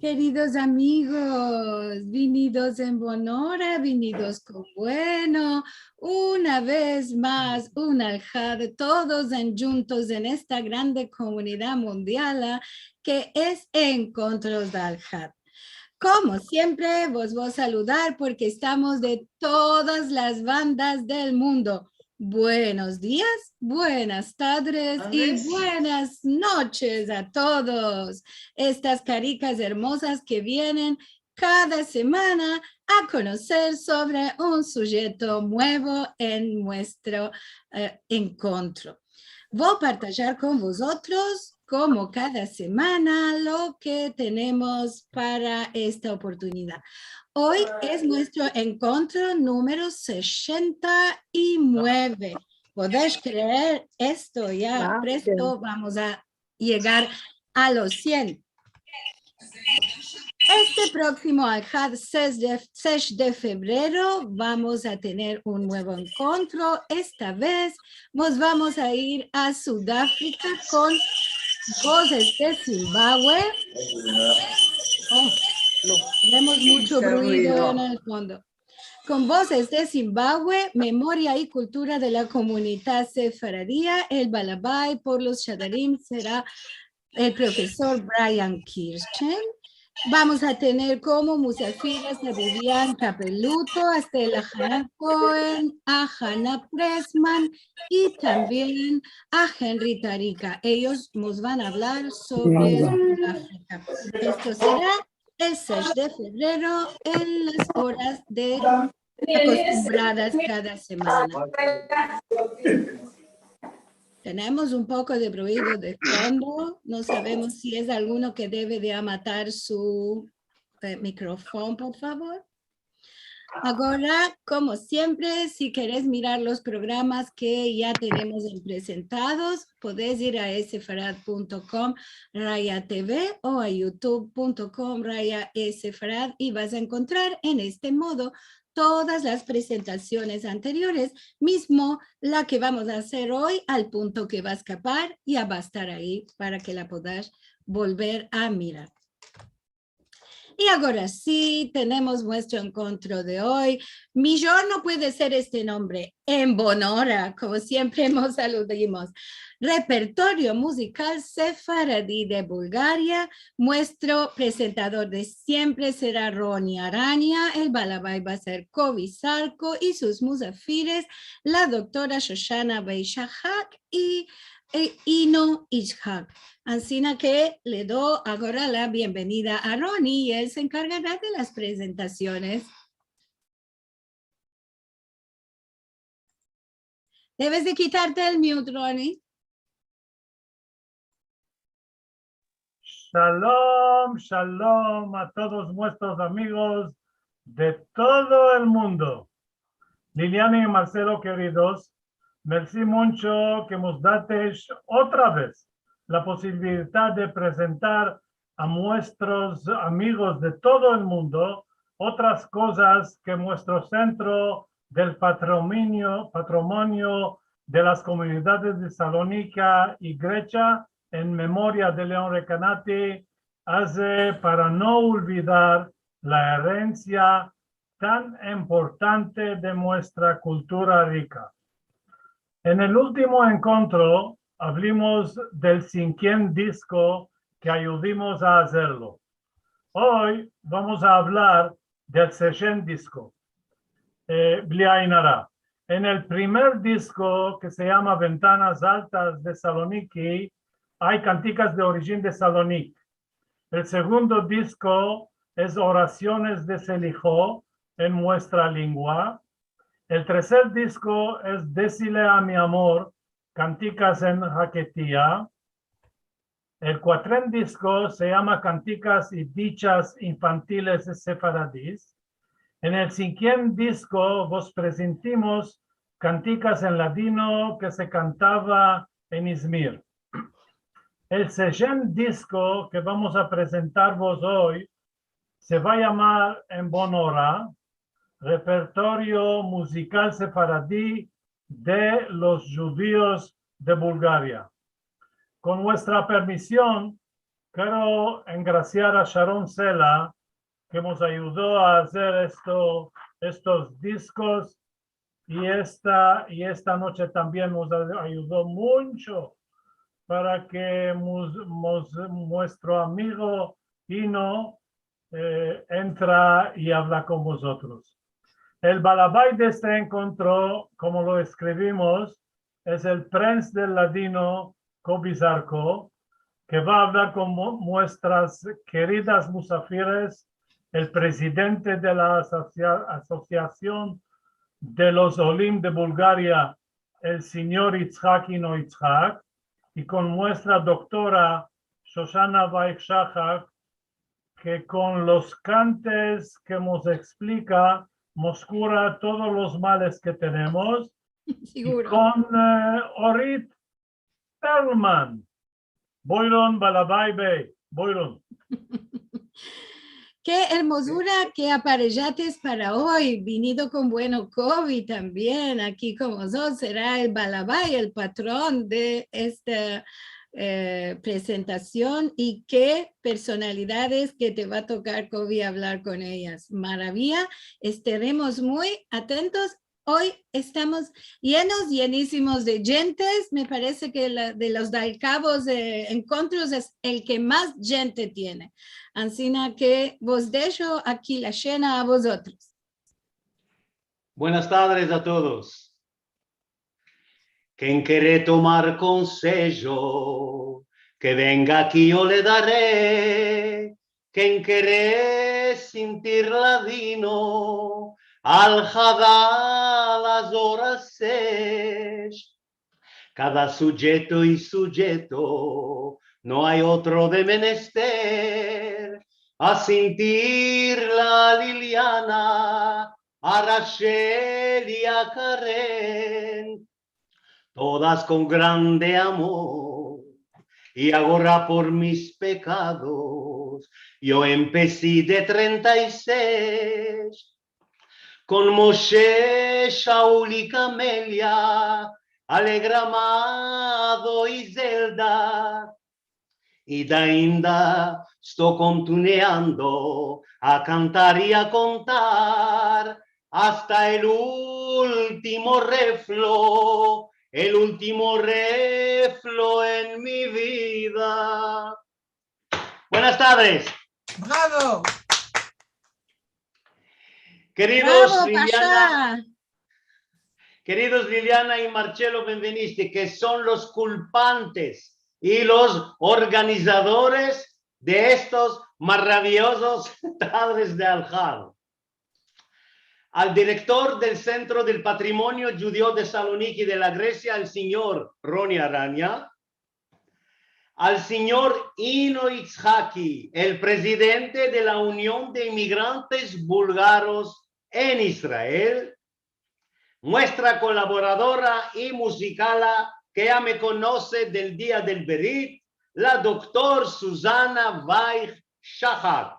Queridos amigos, venidos en Bonora, venidos con bueno, una vez más, un aljad, todos juntos en esta grande comunidad mundial que es Encontros de Aljad. Como siempre, vos voy a saludar porque estamos de todas las bandas del mundo. Buenos días, buenas tardes y buenas noches a todos. Estas caricas hermosas que vienen cada semana a conocer sobre un sujeto nuevo en nuestro encuentro. Voy a partillar con vosotros, como cada semana, lo que tenemos para esta oportunidad. Hoy es nuestro encuentro número 69. ¿Podés creer esto? Ya presto vamos a llegar a los 100. Este próximo Aljad 6 de febrero vamos a tener un nuevo encuentro. Esta vez nos vamos a ir a Sudáfrica con voces de Zimbabue. Tenemos mucho ruido en el fondo. Con voces de Zimbabue, memoria y cultura de la comunidad sefaradía, el balabay por los Shadarim será el profesor Brian Kirchen. Vamos a tener como musafiras a Vivian Capeluto, a Stella Hannah Cohen, a Hannah Pressman y también a Henry Tarika. Ellos nos van a hablar sobre Sudáfrica. Esto será el 6 de febrero en las horas acostumbradas cada semana. Tenemos un poco de ruido de fondo. No sabemos si es alguno que debe de amatar su micrófono, por favor. Ahora, como siempre, si querés mirar los programas que ya tenemos presentados, podés ir a sfarad.com raya TV o a youtube.com raya sfarad y vas a encontrar en este modo todas las presentaciones anteriores, mismo la que vamos a hacer hoy, al punto que va a escapar, ya va a estar ahí para que la podáis volver a mirar. Y ahora sí, tenemos nuestro encuentro de hoy. Millón no puede ser este nombre, en Bonora, como siempre hemos saludado. Repertorio musical sefaradí de Bulgaria. Nuestro presentador de siempre será Ronnie Araña. El balabay va a ser Kovi Sarko y sus musafires, la doctora Shoshana Beishahak y Ino Ishak. Así que le doy ahora la bienvenida a Ronnie y él se encargará de las presentaciones. Debes de quitarte el mute, Ronnie. Shalom, shalom a todos nuestros amigos de todo el mundo. Liliana y Marcelo, queridos, merci mucho que nos dates otra vez la posibilidad de presentar a nuestros amigos de todo el mundo otras cosas que nuestro centro del patrimonio de las comunidades de Salónica y Grecia en memoria de León Recanati hace para no olvidar la herencia tan importante de nuestra cultura rica. En el último encuentro hablamos del 500 disco que ayudamos a hacerlo. Hoy vamos a hablar del 600 disco, Bliainara. En el primer disco, que se llama Ventanas Altas de Saloniki, hay canticas de origen de Salonique. El segundo disco es Oraciones de Selijó en nuestra lengua. El tercer disco es Decile a mi amor, canticas en Jaquetía. El cuarto disco se llama Canticas y dichas infantiles sefaradís. En el cinquiento disco vos presentimos canticas en ladino que se cantaba en Izmir. El siguiente disco que vamos a presentaros hoy se va a llamar En Bonora, repertorio musical sefaradí de los judíos de Bulgaria. Con vuestra permisión, Quiero engraciar a Sharon Sela, que nos ayudó a hacer estos discos y esta noche también nos ayudó mucho para que nuestro amigo Ino entra y habla con vosotros. El balabay de este encuentro, como lo escribimos, es el Prince del Ladino Kobi Zarko, que va a hablar con nuestras queridas musafires, el presidente de la Asociación de los Olim de Bulgaria, el señor Itzhak Ino Itzhak, y con nuestra doctora Shoshana Vaik-Shahar, que con los cantes que nos explica, nos cura todos los males que tenemos. Seguro. Y con Orit Perlman. Boiron Balabay Bey. Boiron. Qué hermosura que aparejates para hoy, venido con bueno COVID también, aquí con vosotros, será el Balabay, el patrón de esta presentación, y qué personalidades que te va a tocar, COVID, hablar con ellas. Maravilla, estaremos muy atentos. Hoy estamos llenísimos de gentes. Me parece que de los Dalcabos encuentros es el que más gente tiene. Así que vos dejo aquí la cena a vosotros. Buenas tardes a todos. Quien quiere tomar consejo, que venga aquí yo le daré. Quien quiere sentir ladino, al jadá las horas seis. Cada sujeto y sujeto, no hay otro de menester. A sentir la Liliana, a Rachel y a Karen, todas con grande amor. Y ahora por mis pecados, yo empecé de 36. Con Moshe, Shaul y Camelia, Alegra Amado y Zelda. Y de ainda estoy continuando a cantar y a contar hasta el último reflo en mi vida. Buenas tardes. ¡Bravo! Queridos ¡Bravo, Liliana, Pasha! queridos Liliana y Marcelo Benveniste, que son los culpantes y los organizadores de estos maravillosos tardes de Al-Had. Al director del Centro del Patrimonio Judío de Saloniki de la Grecia, el señor Ronnie Araña, al señor Ino Itzhaki, el presidente de la Unión de Inmigrantes Búlgaros en Israel, nuestra colaboradora y musicala que ya me conoce del día del Berit, la doctora Susana Vaik-Shahar,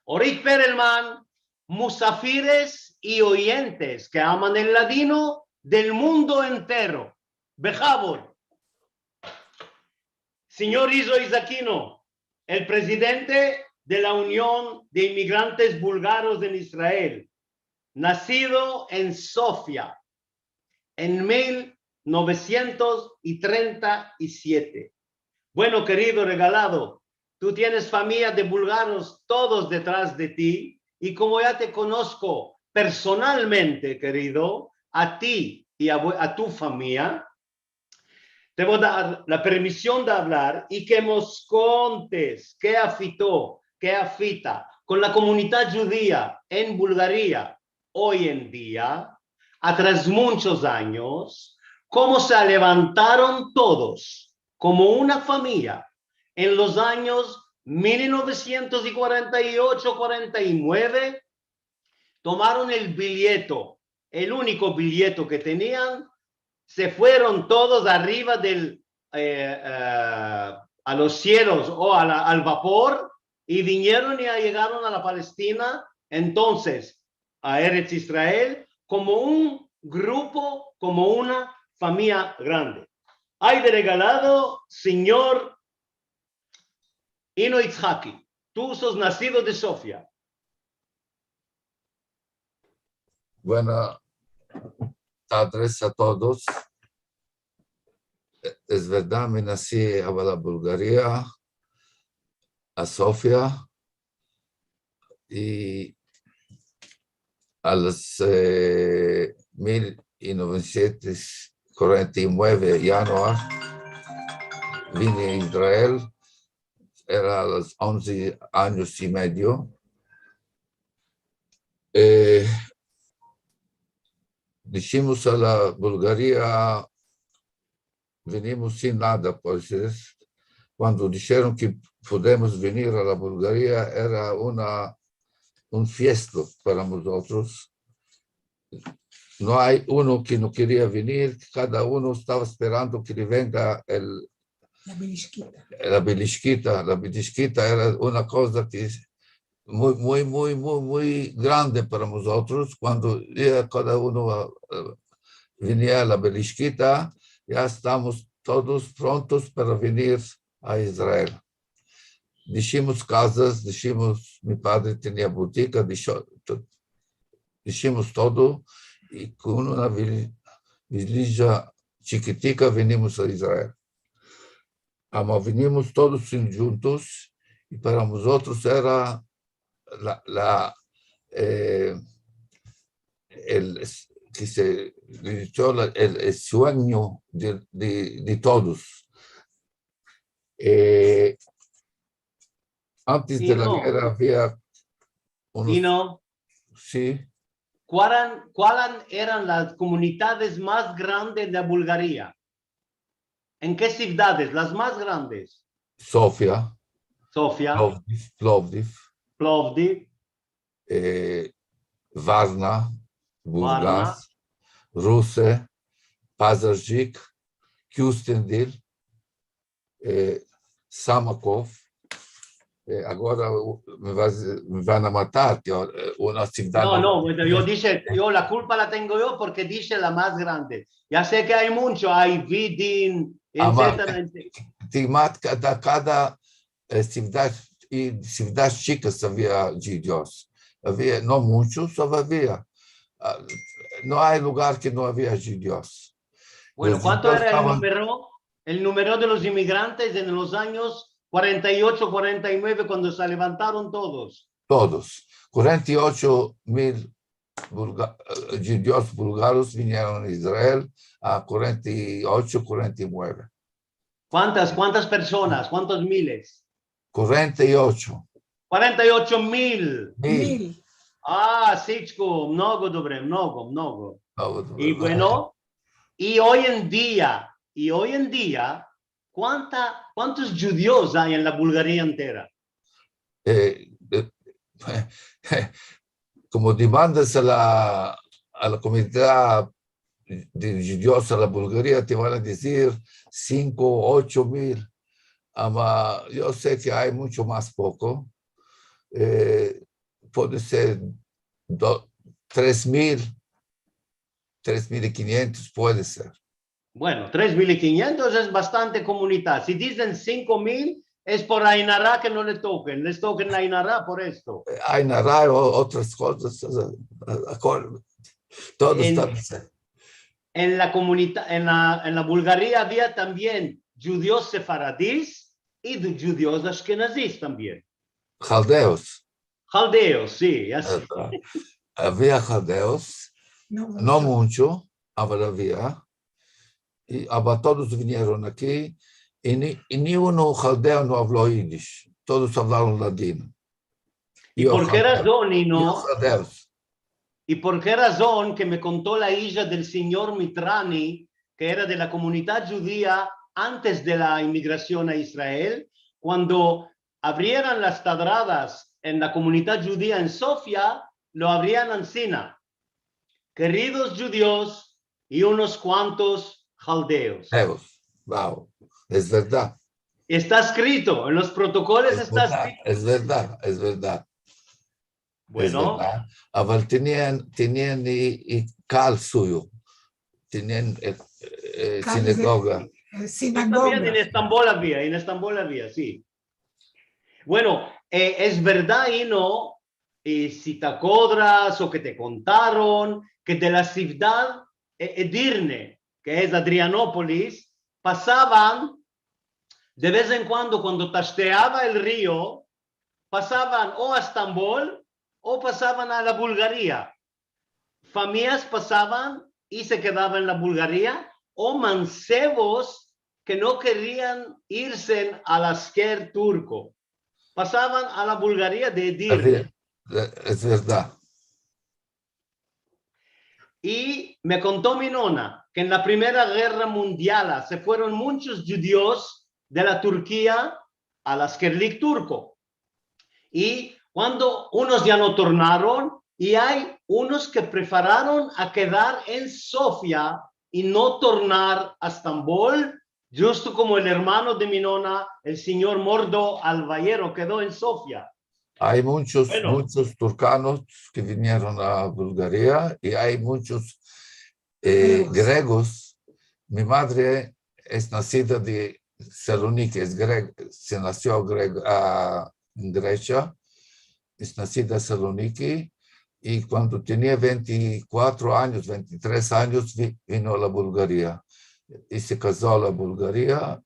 Orit Perelman, musafires y oyentes que aman el ladino del mundo entero. Bejabor. Señor Izo Isaquino, el presidente de la Unión de Inmigrantes Búlgaros en Israel, nacido en Sofía en 1937. Bueno, querido regalado, tú tienes familia de búlgaros todos detrás de ti, y como ya te conozco personalmente, querido, a ti y a tu familia, te voy a dar la permisión de hablar y que nos contes qué afita con la comunidad judía en Bulgaria hoy en día, tras muchos años, cómo se levantaron todos como una familia en los años 1948-49, tomaron el billete, el único billete que tenían, se fueron todos arriba a los cielos o al vapor, y vinieron y llegaron a la Palestina, entonces a Eretz Israel, como un grupo, como una familia grande. Hay de regalado, señor Ino Itzhaki, tú sos nacido de Sofía. Buenas tardes a todos. Es verdad, me nací en la Bulgaria, a Sofía, y a los 1949 januar vine a Israel, era a los 11 años y medio. Dijimos a la Bulgaria, venimos sin nada, pues cuando dijeron que podemos venir a la Bulgaria era un fiesta para nosotros. No hay uno que no quería venir, cada uno estaba esperando que le venga la Belishkita. La Belishkita era una cosa que muy grande para nosotros. Cuando ya cada uno venía a la Belishkita, ya estamos todos prontos para venir a Israel. Dijimos casas, dijimos, mi padre tenía botica, dijimos todo, y con una villilla chiquitica venimos a Israel. Venimos todos juntos, y para nosotros era el sueño de todos. Antes de la guerra había unos... Sí. ¿Cuáles eran las comunidades más grandes de Bulgaria? ¿En qué ciudades? Las más grandes. Sofía. Plovdiv. Varna, Burgas, Russe, Pazarjik, Kyustendil, Samakov. Agora me van a matar, una ciudad... No, yo la culpa la tengo yo porque dice la más grande. Ya sé que hay mucho, hay Vidin, etcétera. Cada ciudad chica había judíos. Había, no muchos, solo había. No hay lugar que no había judíos. Bueno, ¿cuánto era el número de los inmigrantes en los años 48, 49, cuando se levantaron todos? Todos. 48,000 judíos bulgaros vinieron a Israel a 48, 49. ¿Cuántas personas? ¿Cuántos miles? 48. 48,000. Mil. Sichko, mnogo dobre, mnogo. Y bueno, y hoy en día, ¿cuántos judíos hay en la Bulgaria entera? Como demandas a la comunidad de judíos a la Bulgaria, te van a decir 5 o 8,000. Yo sé que hay mucho más poco. Puede ser 3,000, 3,500, puede ser. Bueno, 3,500 es bastante comunidad. Si dicen 5,000, es por Ainara que no les toquen Ainara por esto. Ainara o otras cosas. Todo está bien. En la comunidad, en la Bulgaria había también judíos sefaradíes y judíos ashkenazíes también. Jaldeos, sí. Así. Había jaldeos, no mucho, pero había. Y todos vinieron aquí y ni uno jaldeo no habló yiddish. Todos hablaron ladino. ¿Y por qué razón, Nino? Jaldeos. ¿Y por qué razón que me contó la hija del señor Mitrani, que era de la comunidad judía antes de la inmigración a Israel, cuando abrieran las tadradas en la comunidad judía en Sofía, lo abrían encima? Queridos judíos y unos cuantos jaldeos. Wow, es verdad. Está escrito, en los protocolos está escrito. Es verdad. Bueno. Pero tenían y cal suyo, tenían sinagoga. También en Estambul había, sí. Bueno, es verdad y no, si te acuerdas o que te contaron que de la ciudad Edirne, que es Adrianópolis, pasaban de vez en cuando tasteaba el río, pasaban o a Estambul o pasaban a la Bulgaria. Familias pasaban y se quedaban en la Bulgaria, o mancebos que no querían irse al asker turco. Pasaban a la Bulgaria de Edirne. Es verdad. Y me contó mi nona que en la Primera Guerra Mundial se fueron muchos judíos de la Turquía al askerlik turco. Y cuando unos ya no tornaron, y hay unos que prefiraron a quedar en Sofía y no tornar a Estambul, justo como el hermano de mi nona, el señor Mordo Albayero, quedó en Sofía. Hay muchos Bueno. turcanos que vinieron a Bulgaria y hay muchos griegos. Mi madre es nacida de Saloniki, se nació en Grecia, es nacida en Saloniki y cuando tenía 24 años, 23 años, vino a la Bulgaria y se casó a la Bulgaria.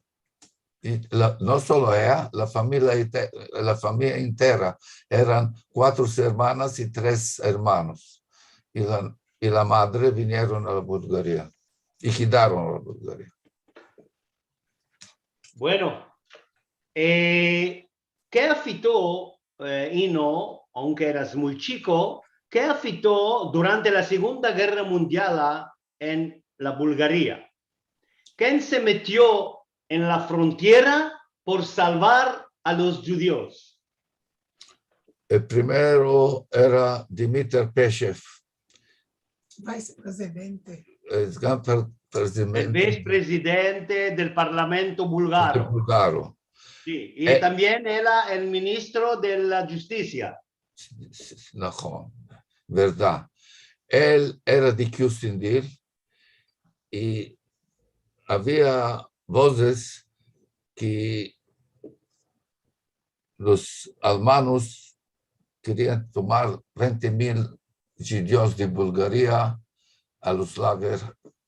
Y no solo ella, la familia entera, eran 4 hermanas y 3 hermanos. Y la madre vinieron a la Bulgaria y quedaron a la Bulgaria. Bueno, ¿qué afitó, Ino, aunque eras muy chico, qué afitó durante la Segunda Guerra Mundial en la Bulgaria? ¿Quién se metió en la frontera por salvar a los judíos? El primero era Dmitry Peshev. Vicepresidente. El vicepresidente del Parlamento búlgaro. Sí, y también era el ministro de la Justicia. No, verdad. Él era de Kyustendil y había voces que los alemanes querían tomar 20,000 judíos de Bulgaria a los lagers,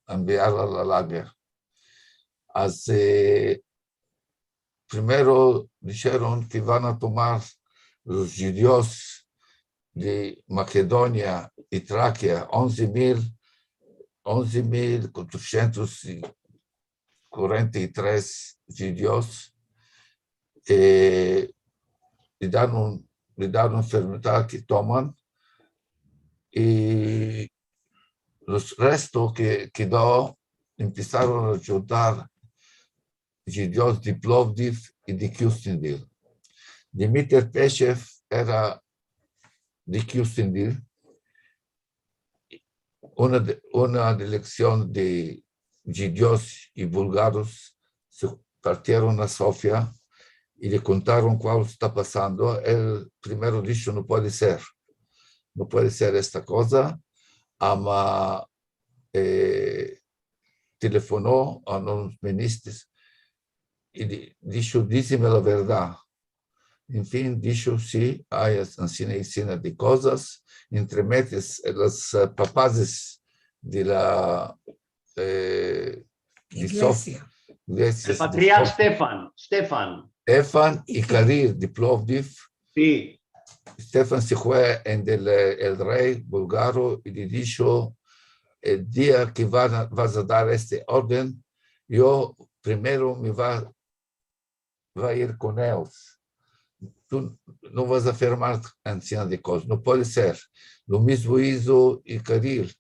enviarlos a la lager. Primero dijeron que van a tomar los judíos de Macedonia y Traquia, 11,443 judíos. Le dan una enfermedad que toman y los restos que quedó empezaron a ayudar judíos de Plovdiv y de Kyustendil. Dmitry Peshev era de Kyustendil. Una delegación de judíos y búlgaros se partieron a Sofía y le contaron cuál está pasando. Él primero dijo, no puede ser esta cosa. Ama telefonó a los ministros y dijo, dígame la verdad. En fin, dijo, sí, hay enseñanza de cosas, entre metes los papás de la Iglesia. El patriarca Stefan y Karir de Plovdiv. Sí. Stefan se fue en el rey búlgaro y le dijo, el día que vas a dar este orden, yo primero me va a ir con ellos. Tú no vas a firmar ancianos de cosas, no puede ser. Lo mismo hizo Karir.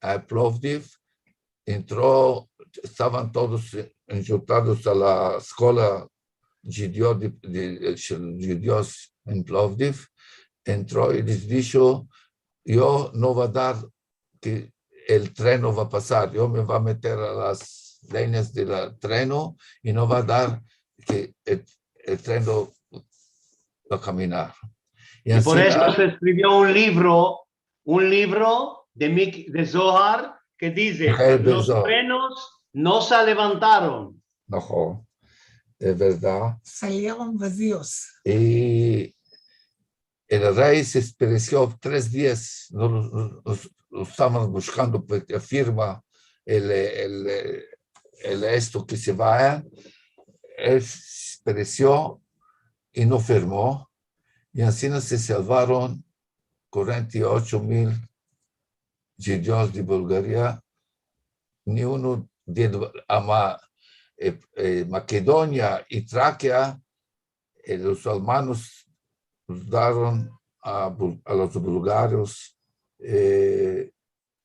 A Plovdiv entró, estaban todos enjuntados a la escuela de judíos en Plovdiv. Entró y les dijo, yo no voy a dar que el tren no va a pasar, yo me voy a meter a las líneas del tren y no va a dar que el tren no va a caminar. Y por eso se escribió un libro de Zohar que dice, los frenos no se levantaron. No. es verdad. salieron vacíos. Y el rey se expresó 3 días, lo estaban buscando porque firma el esto que se vaya. Él se expresó y no firmó. Y así se salvaron 48,000 judíos de Bulgaria. Ni uno de Macedonia y Traquia, los hermanos daron a los bulgarios.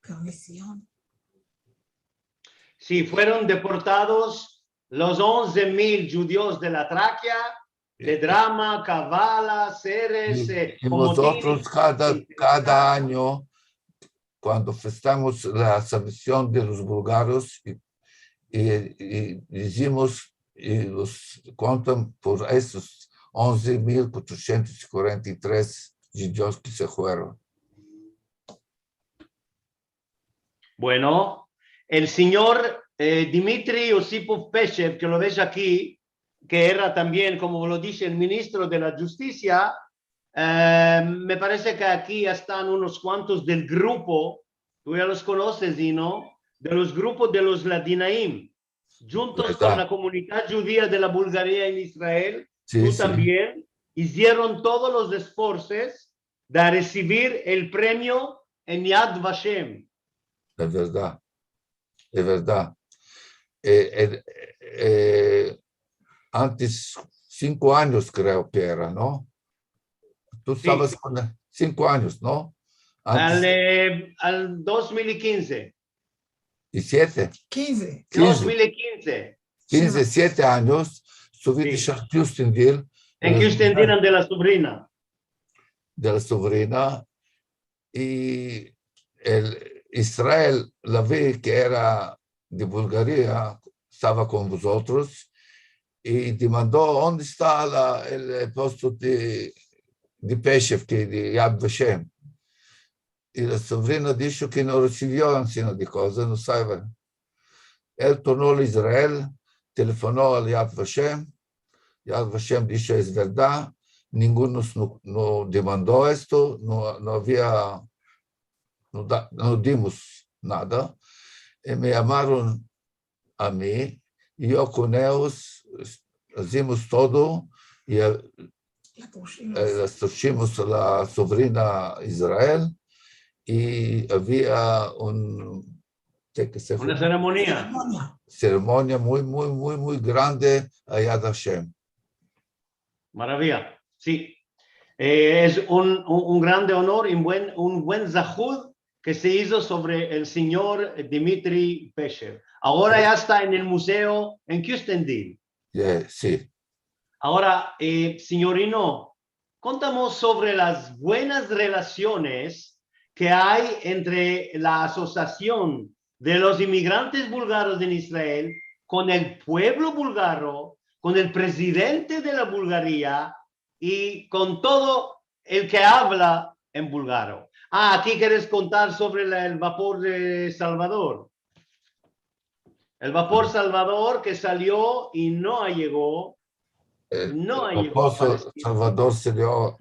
Permisión. Sí, fueron deportados los 11,000 judíos de la Traquia, de Drama, Kavala, Ceres, Y nosotros cada año, cuando festamos la salvación de los bulgaros, y decimos, y los cuentan por esos 11,443 judíos que se fueron. Bueno, el señor Dmitry Osipov Peshev, que lo ves aquí, que era también, como lo dice el ministro de la Justicia, me parece que aquí están unos cuantos del grupo, tú ya los conoces, Dino, de los grupos de los Ladinaim, juntos ¿Verdad? con la comunidad judía de la Bulgaria en Israel, Sí, tú sí. también, hicieron todos los esfuerzos de recibir el premio en Yad Vashem. Es verdad, es verdad. Antes, 5 años creo que era, ¿no? Tú Sí. estabas con 5 años, ¿no? Al 2015. Y 7, 15. 2015. 15, 7 años, subí de Sí. Houstondale, En Houston Dylan de la sobrina. de la sobrina, y Israel la vi que era de Bulgaria, estaba con vosotros, y demandó dónde está el puesto de Peshev, de Yad Vashem. Y la sobrina dijo que no recibió encima de cosas, no sabe. Él tornó a Israel, telefonó al Yad Vashem. Yad Vashem dijo, es verdad, ninguno no demandó esto, no había, no dimos nada. Y me llamaron a mí, y yo con ellos hicimos todo, y las trajimos a la sobrina Israel, y había una ceremonia. Ceremonia muy grande a Yad Vashem. Maravilla, sí. Es un grande honor y un buen zahud que se hizo sobre el señor Dmitry Peshev. Ahora ya está en el museo en Houstondale. Sí. Ahora, señorino, contamos sobre las buenas relaciones que hay entre la Asociación de los Inmigrantes Búlgaros en Israel con el pueblo búlgaro, con el presidente de la Bulgaria y con todo el que habla en búlgaro. Aquí quieres contar sobre el vapor de Salvador. El vapor Salvador que salió y no llegó. No El vapor Salvador salió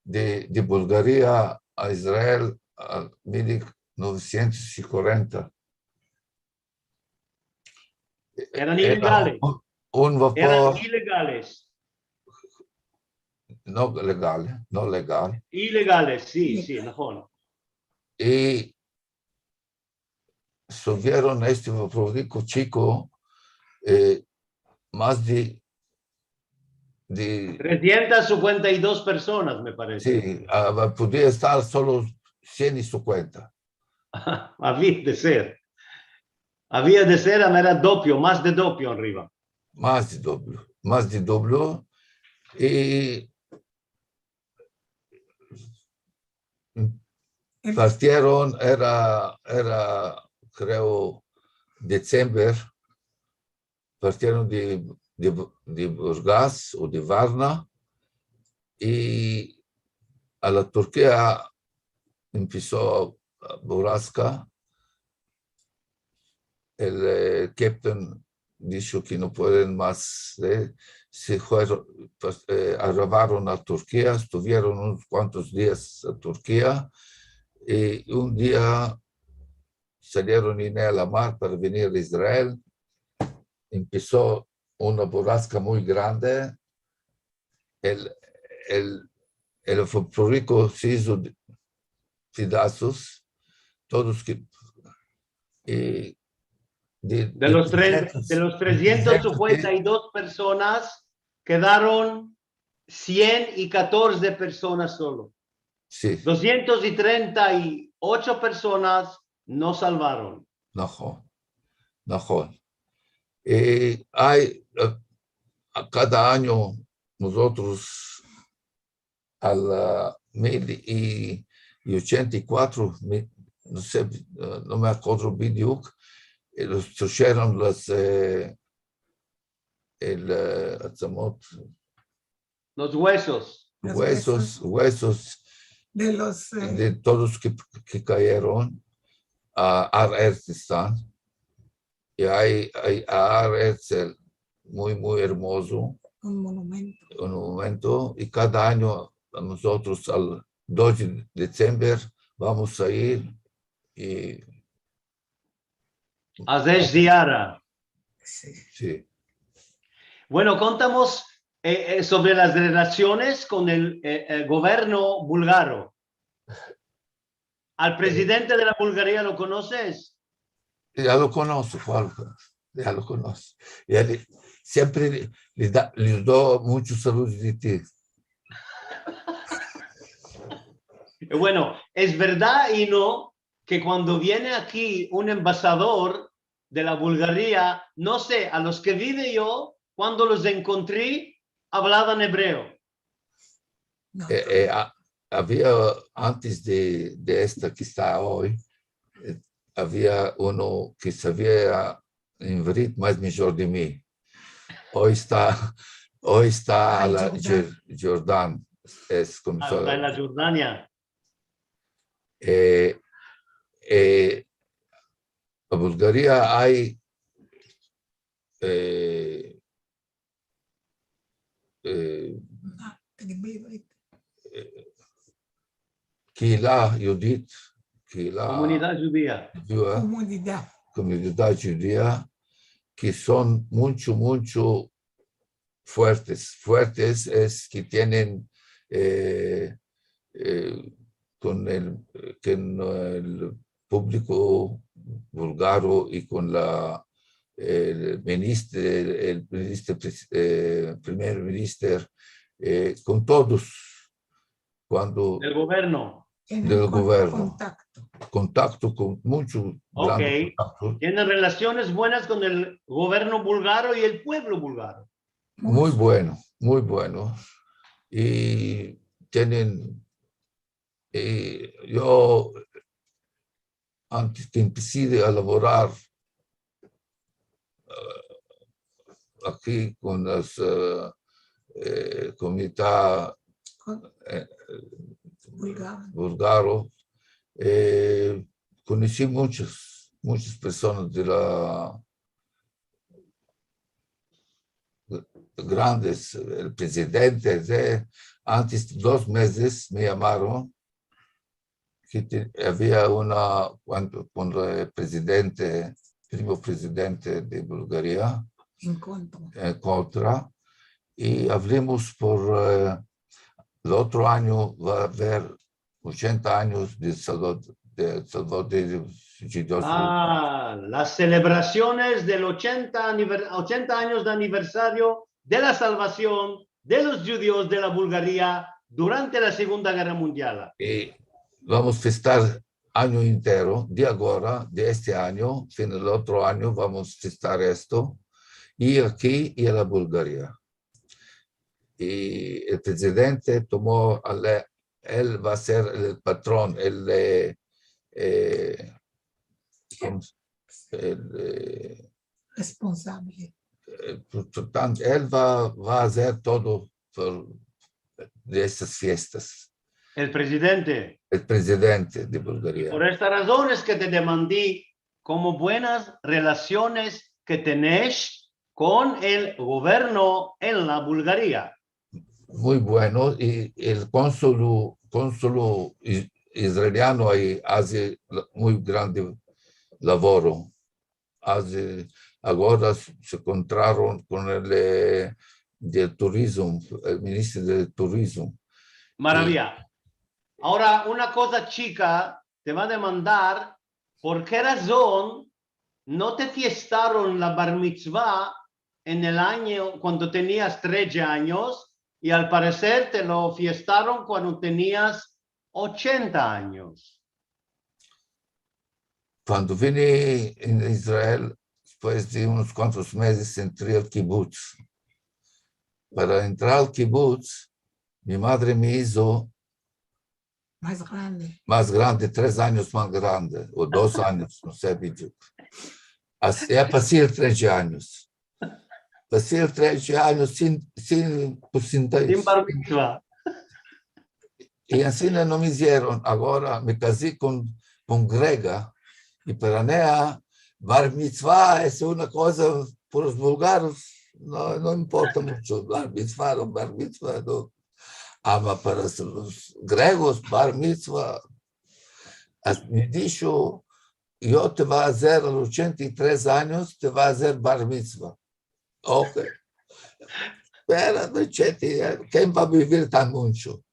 de Bulgaria a Israel en 1940. Eran ilegales. Un vapor. Eran ilegales. No legal. Ilegales, sí, mejor. Y subieron este vapor chico, más de 352 personas, me parece. Sí, podía estar solo 150. Había de ser. Había de ser, era doppio, más de doppio arriba. Más de doble. Y partieron, era creo, diciembre, partieron de Burgas o de Varna, y a la Turquía empezó Buraska, el capitán dicho que no pueden más. Se fueron, pues, arribaron a Turquía, estuvieron unos cuantos días a Turquía y un día salieron en la mar para venir a Israel. Empezó una borrasca muy grande. El fabrico se hizo pedazos, todos que... De los 352 personas, quedaron 114 personas solo. Sí. 238 personas no salvaron. נכון. Hay, a cada año nosotros a la 1084, no sé, no me acuerdo bien, los trajeron los Los huesos. huesos de los de todos que cayeron a Ar Erzstan. Y hay Ar Erzl muy hermoso, un monumento. un momento, y cada año nosotros al 2 de diciembre vamos a ir y... Azesh Diara. Sí. Sí. Bueno, contamos sobre las relaciones con el gobierno búlgaro. ¿Al presidente de la Bulgaria lo conoces? Ya lo conozco, Juan, ya lo conozco. Y él siempre le doy muchos saludos de ti. Bueno, es verdad y no que cuando viene aquí un embajador de la Bulgaria, no sé, a los que vive yo, cuando los encontré, hablaban hebreo. No, Había, antes de esta que está hoy, había uno que sabía ivrit más mejor de mí. Hoy está a la Jordán. Es como Hasta en la Jordania. En Bulgaria hay קהילה יהודית, Comunidad judía. comunidad judía, que son mucho fuertes es que tienen con el público búlgaro y con el primer ministro, con todos, cuando Del gobierno. del gobierno, contacto con mucho Ok. contacto. Tienen relaciones buenas con el gobierno búlgaro y el pueblo búlgaro. Muy bueno. Y tienen, yo antes que empecé a elaborar aquí con las comunidad búlgaro, conocí muchas personas de la grandes, el presidente, antes de 2 meses me llamaron que había cuando el primo presidente de Bulgaria en contra, y hablemos por el otro año va a haber 80 años de Salvador de Judíos. Las celebraciones del 80 años de aniversario de la salvación de los judíos de la Bulgaria durante la Segunda Guerra Mundial. Y vamos a festar año entero, de ahora, de este año, fin del otro año, vamos a festar esto, y aquí y en la Bulgaria. Y el presidente tomó, él va a ser el patrón, responsable. Por tanto, él va a hacer todo de estas fiestas. El presidente. El presidente de Bulgaria. Por esta razón es que te demandé como buenas relaciones que tenés con el gobierno en la Bulgaria. Muy bueno, y el cónsul israeliano ahí hace muy grande lavoro. Ahora se encontraron con el del turismo, el ministro del turismo. Maravilla. Ahora, una cosa chica, te va a demandar por qué razón no te fiestaron la bar mitzvah en el año cuando tenías 13 años y al parecer te lo fiestaron cuando tenías 80 años. Cuando vine en Israel, después de unos cuantos meses, entré al kibbutz. Para entrar al kibbutz, mi madre me hizo Más grande. 3 años más grande, o 2 años, no sé. Ya pasé 13 años. Pasé 13 años sin porcentaje. Sin bar mitzvah. Y así no me hicieron. Ahora me casé con grega. Y para mí, bar mitzvah es una cosa, por los bulgaros, no importa mucho, bar mitzvah o bar mitzvah, no. Ama para los griegos, bar mitzvah, me dijo, yo te voy a hacer a los 83 años, te voy a hacer bar mitzvah. Ok. Pero, ¿quién va a vivir tan mucho?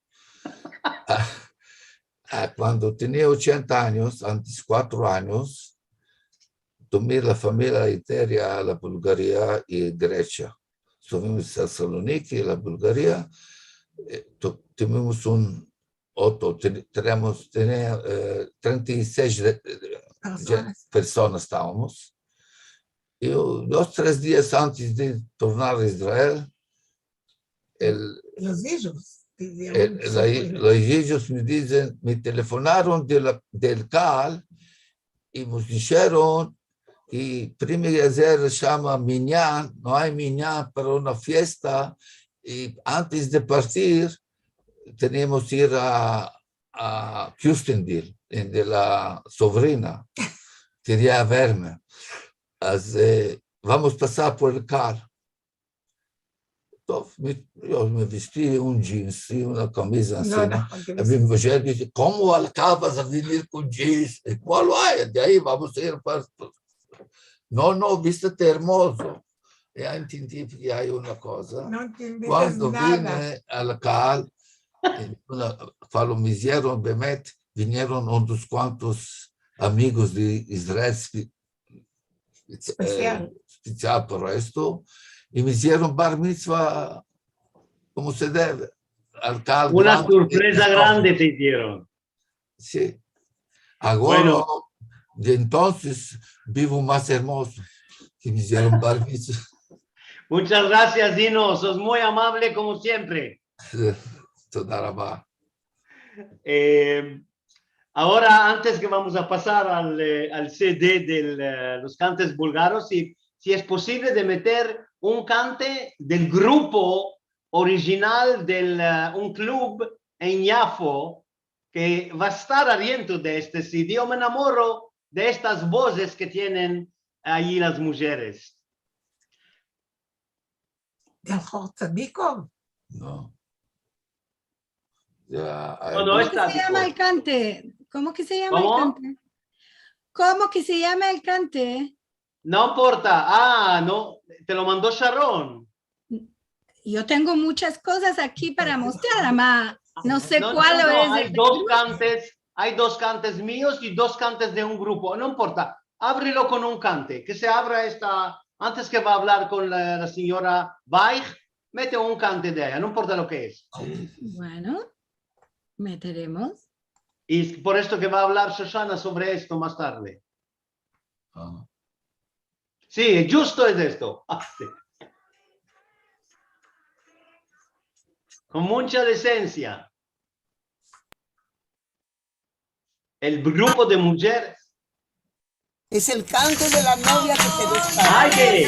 Cuando tenía 80 años, antes 4 años, tomé la familia entera a la Bulgaria y Grecia. Estuvimos en Thessaloniki, la Bulgaria. Tuvimos un auto, tenía 36 personas estábamos. Y 2, 3 días antes de tornar a Israel, Los hijos. ellos me dicen, me telefonaron del CAL y nos dijeron que primero se llama Minyan, no hay Minyan para una fiesta y antes de partir tenemos que ir a Houstondale, de la sobrina, quería verme. Vamos a pasar por el CAL. Yo me vestí un jeans y una camisa así. A mi mujer dice, ¿cómo acabas a venir con jeans? ¿Cuál hay? De ahí vamos a ir para... No, vístete hermoso. Ya entendí que hay una cosa. No entendí Cuando nada. vine al CAL, me hicieron Bemet, vinieron unos cuantos amigos de Israel especial para esto, y me hicieron bar mitzvah como se debe. Una sorpresa grande te hicieron. Sí. Ahora, Bueno. de entonces, vivo más hermoso que me hicieron bar mitzvah. Muchas gracias, Dino. Sos muy amable como siempre. Toda rabá. Ahora, antes que vamos a pasar al CD de los cantes búlgaros, si es posible de meter un cante del grupo original de un club en Yafo que va a estar adentro de este CD. Yo me enamoro de estas voces que tienen allí las mujeres. ¿Del Jotzadikov? No. Ya, No ¿Cómo está. que se llama el cante? ¿Cómo que se llama ¿Cómo? el cante? ¿Cómo que se llama el cante? No importa. No, te lo mandó Sharon. Yo tengo muchas cosas aquí para mostrar, ma. No sé No, cuál no, es. hay dos cantes míos y 2 cantes de un grupo. No importa. Ábrelo con un cante. Que se abra esta. Antes que va a hablar con la señora Weich, mete un cante de ella. No importa lo que es. Bueno, meteremos. Y por esto que va a hablar Shoshana sobre esto más tarde. Sí, justo es esto. Sí. Con mucha decencia. El grupo de mujeres. Es el canto de la novia que te gusta. ¡Ay, qué!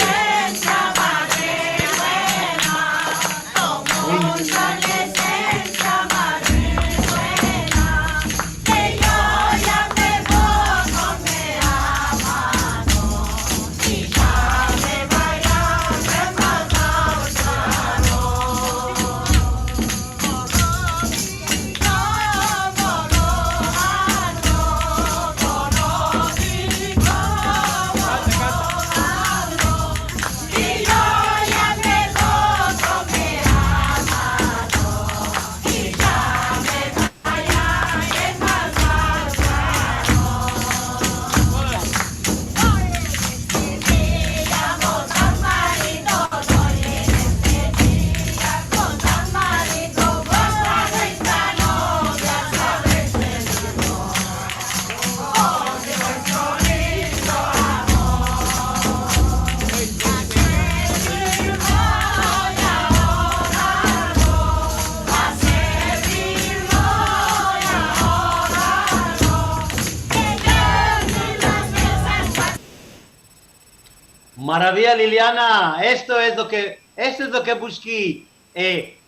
Maravilla, Liliana. Esto es lo que busqué.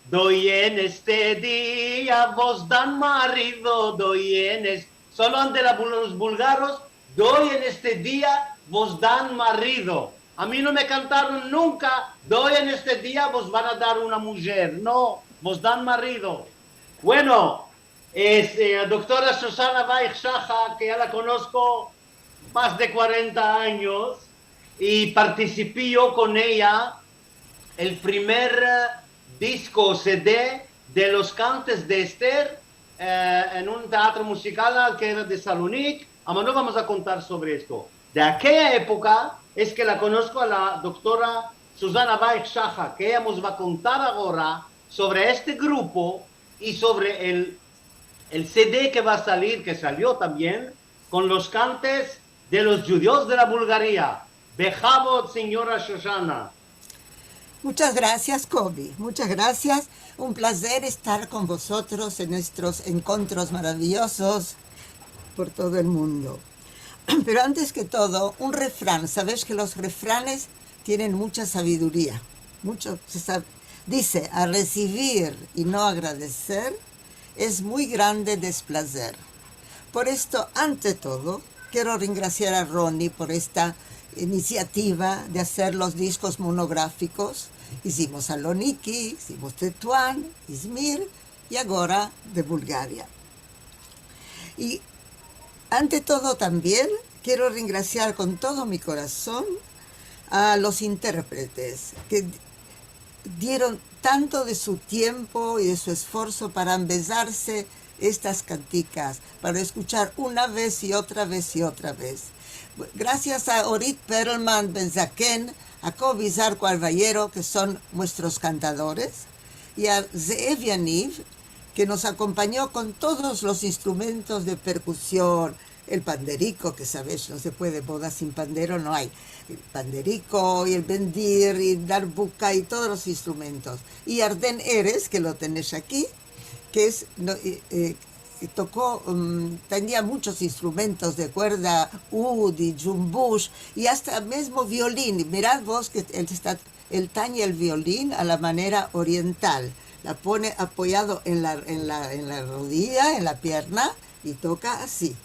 Doy en este día, vos dan marido, solo ante los búlgaros, doy en este día, vos dan marido. A mí no me cantaron nunca, doy en este día, vos van a dar una mujer. No, vos dan marido. Bueno, la doctora Susana Baix-Saja, que ya la conozco más de 40 años, y participé yo con ella el primer disco CD de los cantes de Esther en un teatro musical que era de Salonic. Ahora no vamos a contar sobre esto. De aquella época es que la conozco a la doctora Susana Baix-Saja, que ella nos va a contar ahora sobre este grupo y sobre el CD que va a salir, que salió también, con los cantes de los judíos de la Bulgaria. Bechavot, señora Shoshana. Muchas gracias, Kobi. Muchas gracias. Un placer estar con vosotros en nuestros encuentros maravillosos por todo el mundo. Pero antes que todo, un refrán. Sabes que los refranes tienen mucha sabiduría. Dice, a recibir y no agradecer es muy grande desplacer. Por esto, ante todo, quiero agradecer a Ronnie por esta iniciativa de hacer los discos monográficos. Hicimos Saloniki, hicimos Tetuán, Izmir y ahora de Bulgaria. Y ante todo también quiero agradecer con todo mi corazón a los intérpretes que dieron tanto de su tiempo y de su esfuerzo para empezarse estas canticas, para escuchar una vez y otra vez y otra vez. Gracias a Orit Perlman Benzaken, a Kobi Zarco Alballero, que son nuestros cantadores, y a Zeev Yaniv, que nos acompañó con todos los instrumentos de percusión, el panderico, que sabes, no se puede boda sin pandero, no hay. El panderico y el bendir y el darbuka y todos los instrumentos. Y Arden Eres, que lo tenés aquí, que es... tocó, tenía muchos instrumentos de cuerda, oud y jumbush, y hasta mismo violín. Mirad vos que él tañe el violín a la manera oriental. La pone apoyado en la rodilla, en la pierna, y toca así.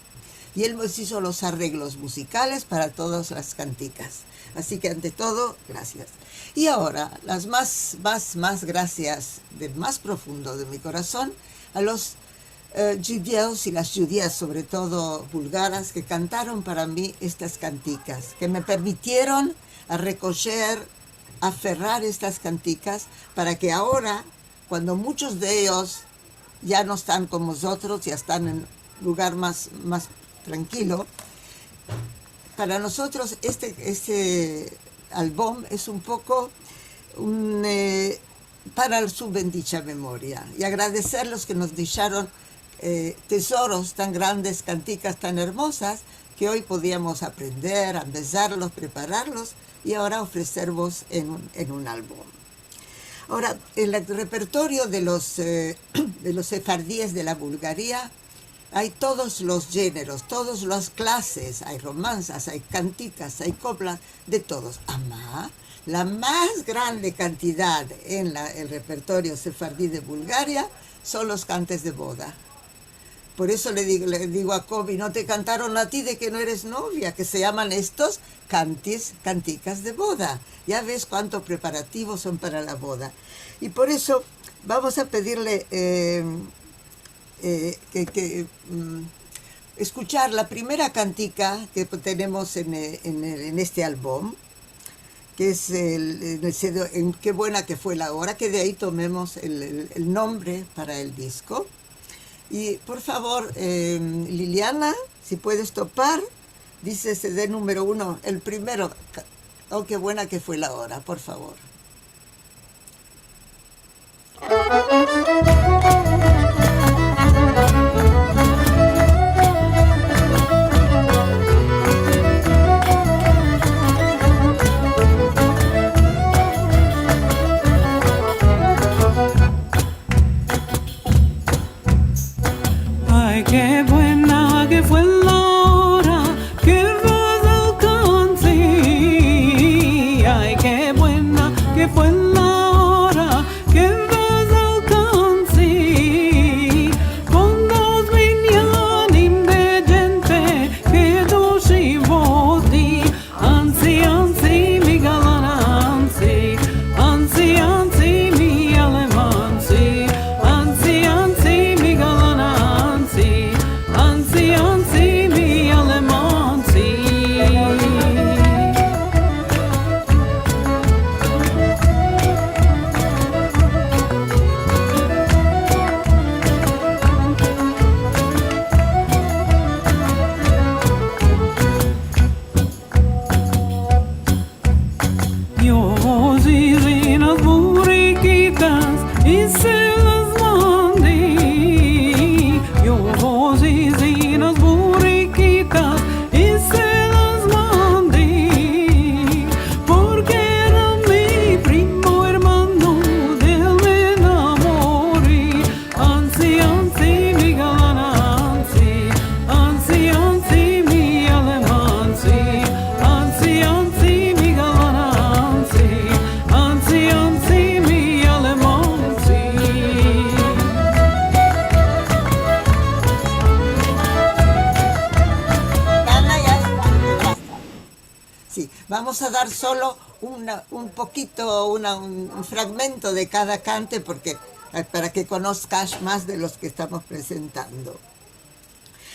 Y él nos hizo los arreglos musicales para todas las canticas. Así que ante todo, gracias. Y ahora, las más gracias del más profundo de mi corazón a los judíos y las judías, sobre todo bulgaras, que cantaron para mí estas canticas, que me permitieron recoger, aferrar estas canticas, para que ahora, cuando muchos de ellos ya no están con nosotros, ya están en un lugar más tranquilo, para nosotros este álbum es un poco para su bendita memoria, y agradecer los que nos dejaron tesoros tan grandes, canticas tan hermosas, que hoy podíamos aprender, empezarlos, prepararlos y ahora ofrecerlos en un álbum. Ahora, en el repertorio de los sefardíes de la Bulgaria hay todos los géneros, todas las clases, hay romanzas, hay canticas, hay coplas, de todos. Amá, la más grande cantidad en el repertorio sefardí de Bulgaria son los cantes de boda. Por eso le digo a Kobi, no te cantaron a ti de que no eres novia, que se llaman estos canticas de boda. Ya ves cuánto preparativos son para la boda. Y por eso vamos a pedirle escuchar la primera cantica que tenemos en este álbum, que es en Qué buena que fue la hora, que de ahí tomemos el nombre para el disco. Y por favor, Liliana, si puedes topar, dice CD número 1, el primero. Oh, qué buena que fue la hora, por favor. Ay, qué buena que fue la hora que vas a cantar. vamos a dar solo un poquito, un fragmento de cada cante porque, para que conozcas más de los que estamos presentando.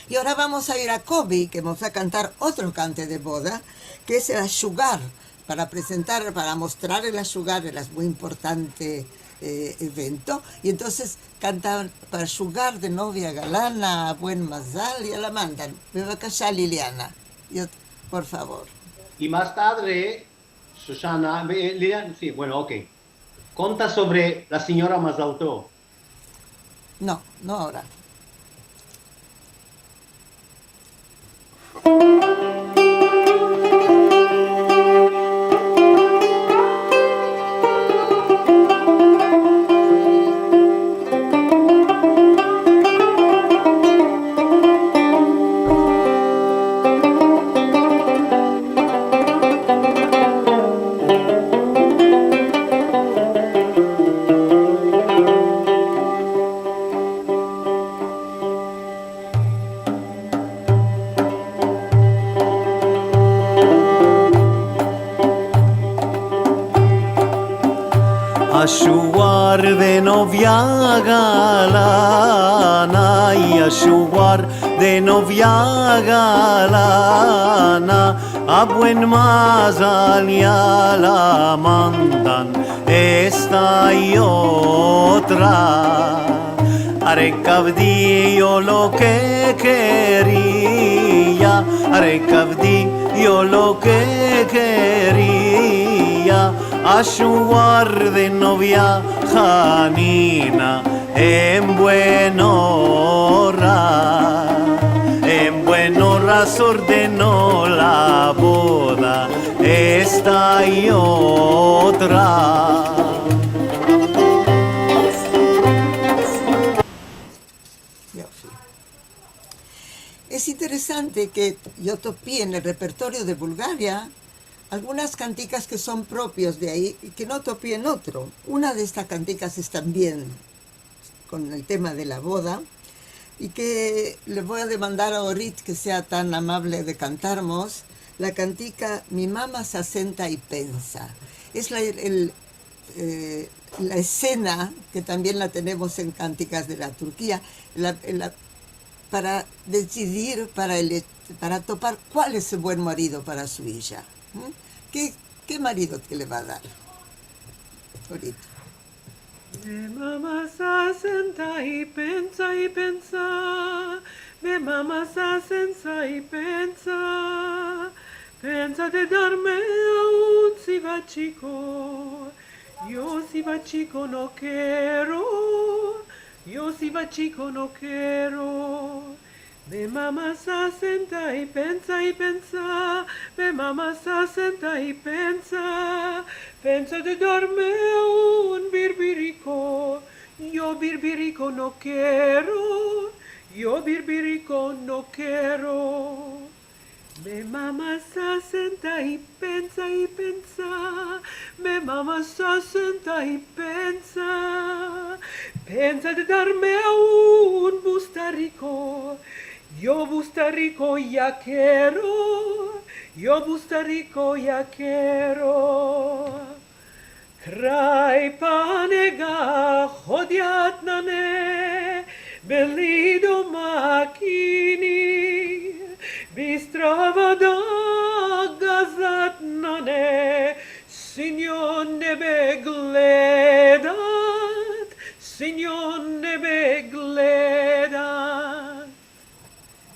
Y ahora vamos a ir a Kobe, que vamos a cantar otro cante de boda, que es el Ashugar, para presentar, para mostrar el Ashugar, es muy importante evento. Y entonces cantan para Ashugar de novia galana, a buen mazal, y la mandan. Bebakasha, Liliana. Por favor. Y más tarde, Susana, Liliana, sí, bueno, ok. Conta sobre la señora Mazaltó. No, no ahora. Ashuar de novia galana y ashuar de novia galana, a buen mazal ya la mandan esta y otra. Arecabdí yo lo que quería, arecabdí yo lo que quería. Ashuar de novia Janina en buen hora se ordenó la boda, esta y otra. Es interesante que yo topé en el repertorio de Bulgaria algunas canticas que son propios de ahí y que no topé en otro. Una de estas canticas es también con el tema de la boda y que le voy a demandar a Orit que sea tan amable de cantarnos la cantica Mi mamá se asenta y pensa. Es la escena que también la tenemos en cánticas de la Turquía para decidir, para topar cuál es el buen marido para su hija. ¿Qué marido que le va a dar? Ahorita. Mi mamá se asenta y pensa, mi mamá se asenta y pensa de darme un sivachico, yo sivachico no quiero, yo sivachico no quiero. Mi mamá se asenta y pensa, mi mamá se asenta y pensa de darme un birbirico, yo birbirico no quiero, yo birbirico no quiero. Mi mamá se asenta y pensa, mi mamá se asenta y pensa de darme un bustarico, yo bustarico ya quiero, yo bustarico ya quiero. Kraj panega hodjatnane, belido makini, bistrava da gazatnane, signor nebe gledat, signor nebe gledat.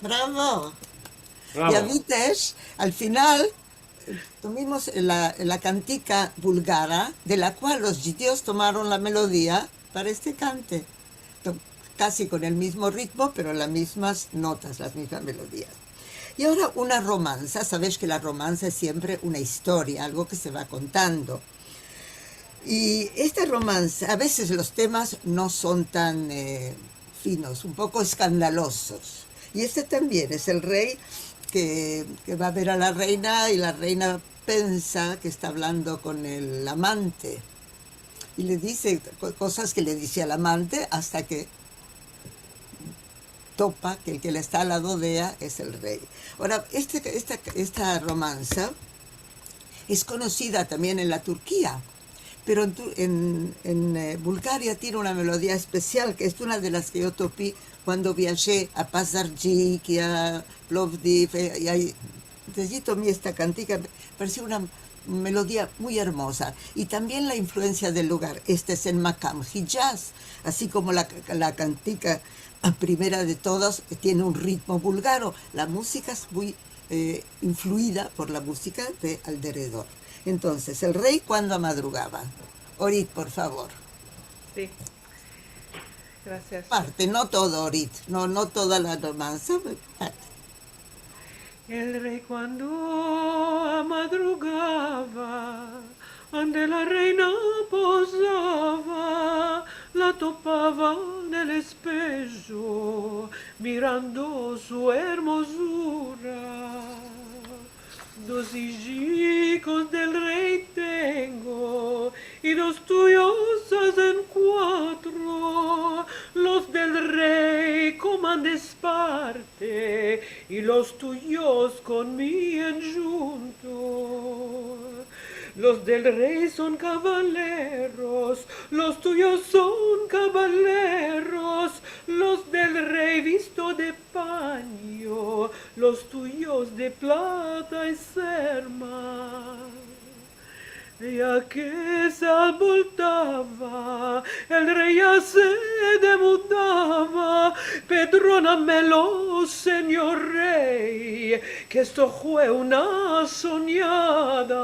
¡Bravo! Bravo. Ya viste, al final tuvimos la cantica búlgara, de la cual los judíos tomaron la melodía para este cante. Casi con el mismo ritmo, pero las mismas notas, las mismas melodías. Y ahora una romanza. Sabes que la romanza es siempre una historia, algo que se va contando. Y esta romanza, a veces los temas no son tan finos, un poco escandalosos. Y este también es el rey que va a ver a la reina y la reina piensa que está hablando con el amante. Y le dice cosas que le dice al amante hasta que topa que el que le está al lado de ella es el rey. Ahora, esta romanza Es conocida también en la Turquía, pero en Bulgaria tiene una melodía especial, que es una de las que yo topé cuando viajé a Pazarjik y a Plovdiv, y ahí, de allí tomé esta cantica, me pareció una melodía muy hermosa. Y también la influencia del lugar. Este es el Makam Hijaz, así como la cantica primera de todas tiene un ritmo búlgaro. La música es muy influida por la música de alrededor. Entonces, el rey cuando madrugaba. Orit, por favor. Sí. Gracias. Parte, no todo, Orit, no toda la romanza. El rey cuando madrugaba, ante la reina posaba, la topaba en el espejo, mirando su hermosura. 2 hijos del rey tengo, y los tuyos hacen 4. Los del rey comandes parte, y los tuyos con mí enjunto. Los del rey son caballeros, los tuyos son caballeros, los del rey visto de paño, los tuyos de plata y serma. Ya que se voltaba, el rey ya se demudaba. Perdónamelo, señor rey, que esto fue una soñada.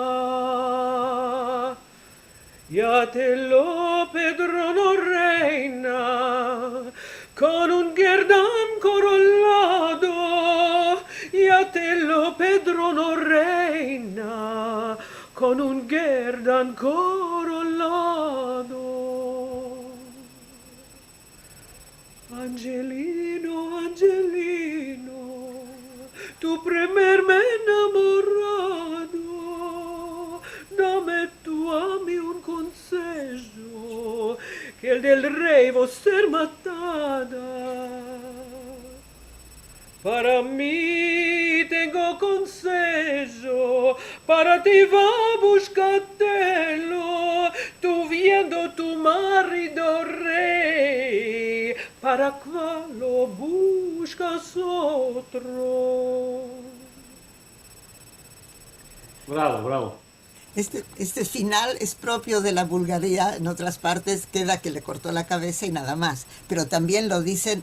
Ya te lo perdono, reina, con un guerdán coronado. Ya te lo perdono, reina, con un guerdán coronado. Angelino, Angelino, tu primer me enamorado, dame tú a mí un consejo, que el del rey va a ser matada. Para mí tengo consejo, para ti va a buscártelo, tú viendo tu marido rey, para cuál lo buscas otro. Bravo, bravo. Este final es propio de la Bulgaria, en otras partes queda que le cortó la cabeza y nada más, pero también lo dicen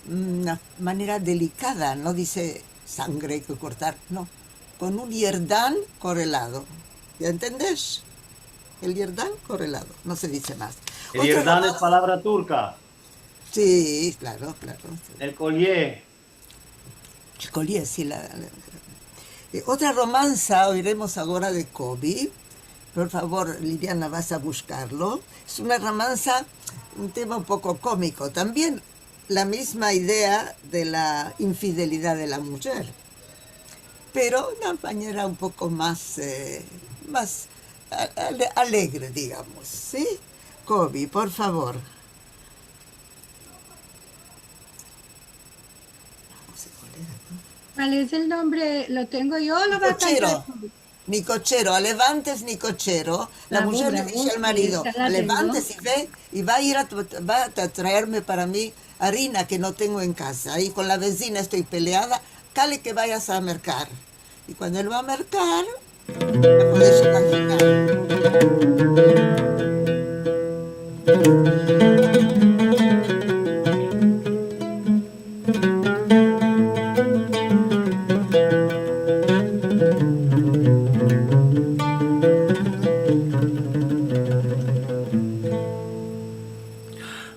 una manera delicada, no dice sangre que cortar, no, con un yerdán correlado. ¿Ya entendés? El yerdán correlado, no se dice más. El yerdán es palabra turca. Sí, claro. El collier. El collier, sí. Otra romanza oiremos ahora de Kobi. Por favor, Liliana, vas a buscarlo. Es una romanza, un tema un poco cómico. También la misma idea de la infidelidad de la mujer, pero de una manera un poco más alegre, digamos, ¿sí? Kobi, por favor. ¿Cuál es el nombre? ¿Lo tengo yo o lo va a cantar? Nicochero, a levantes Nicochero. La mujer le dice al marido, a levantes y ve, y va a traerme para mí harina que no tengo en casa. Y con la vecina estoy peleada, cale que vayas a mercar. Y cuando él va a mercar, ya puedes imaginar.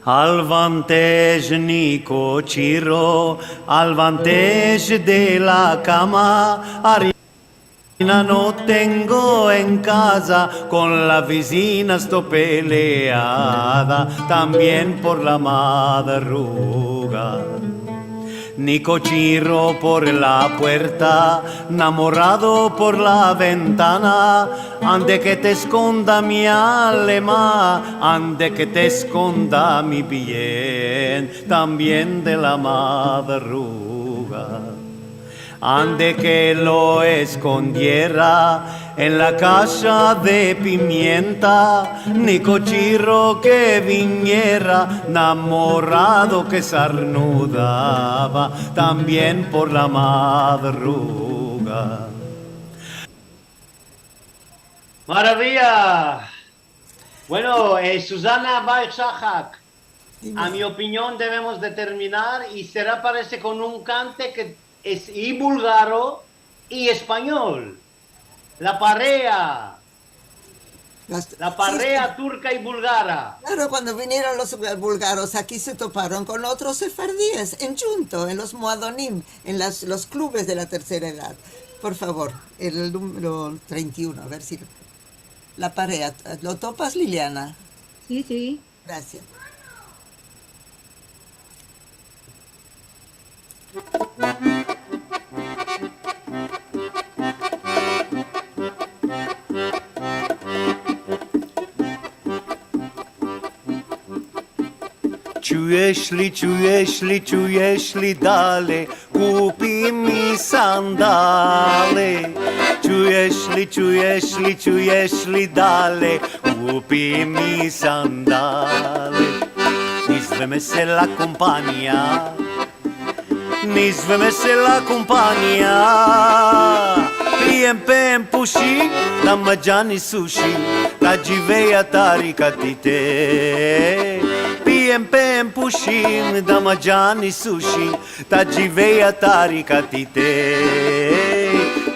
Alvanteș Nicociro, alvanteș de la cama, harina no tengo en casa, con la vecina estoy peleada, también por la madruga. Nicociro por la puerta, enamorado por la ventana, ande que te esconda mi alma, ande que te esconda mi bien, también de la madruga. ande que lo escondiera en la caja de pimienta, ni cochirro que viniera, enamorado que sarnudaba también por la madruga. Maravilla. Bueno, Susana Baixajak, Dime. a mi opinión debemos de terminar y será parece con un cante que es y búlgaro y español. La parrea Sí, turca y búlgara. claro, cuando vinieron los búlgaros aquí se toparon con otros sefardíes en Junto, en los Moadonim, en los clubes de la tercera edad. Por favor, el número 31, a ver si la pareja. ¿Lo topas, Liliana? Sí, sí. Gracias. Czujesz li dale, kupi mi sandale. Czujesz li dale, kupi mi sandale. Nizveme se la compagnia, Piem pushi, da mangiani sushi, da giveia taricatite. Piem pushim, da mangiani sushi, da giveia taricatite.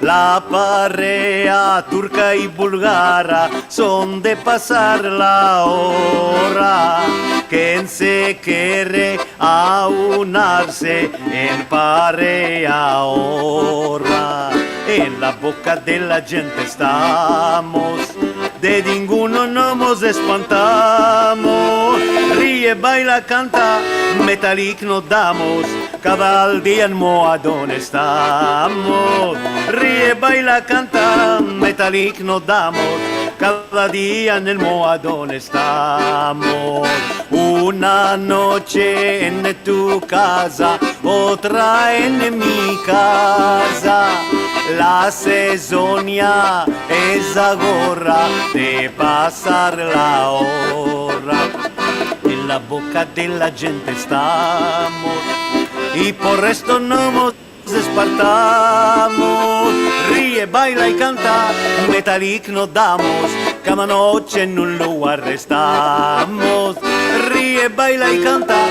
La parrea turca y búlgara son de pasar la hora. Quien se quiere aunarse en pareja ahora. En la boca de la gente estamos, de ninguno nos espantamos. Ríe, baila, canta, metalik nos damos, cada día en Moadón estamos. Ríe, baila, canta, metalik nos damos, cada día en el Moadón estamos. Una noche en tu casa, otra en mi casa. La cesonia es agora de pasar la hora. En la boca de la gente estamos y por esto no nos despertamos. Ríe, baila y canta, metalik nos damos, cada noche en un lugar estamos. Ríe, baila y canta,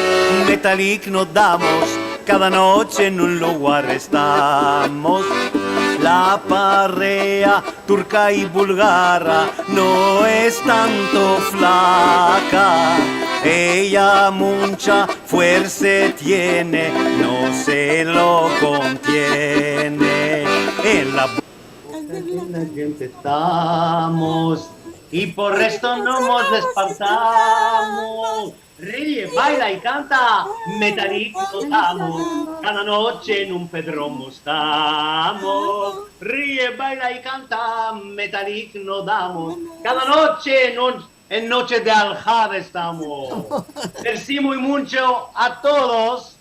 metalik nos damos, cada noche en un lugar estamos. La parrea turca y búlgara no es tanto flaca, ella mucha fuerza tiene, no se lo contiene. En la boca de la gente estamos y por esto no nos espantamos. Ríe, baila y canta, metalik nos damos, cada noche en un pedromo estamos. Ríe, baila y canta, metalik nos damos, cada noche en noche de aljada estamos. Merci muy mucho a todos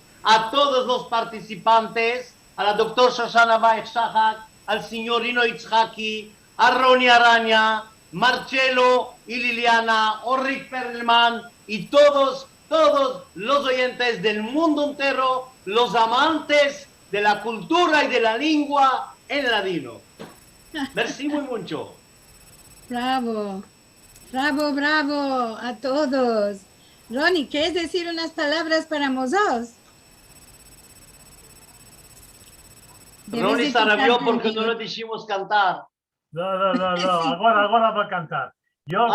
los participantes, a la doctora Shoshana Baixajak, al señor Ino Itzhaki, a Ronnie Araña, Marcelo y Liliana, Ulrich Perlman y todos los oyentes del mundo entero, los amantes de la cultura y de la lengua en ladino. Merci muy mucho. Bravo. Bravo, bravo a todos. Ronnie, ¿quieres decir unas palabras para nosotros? Ronnie se arrabió porque no lo dijimos cantar. No, agora va a cantar. Yo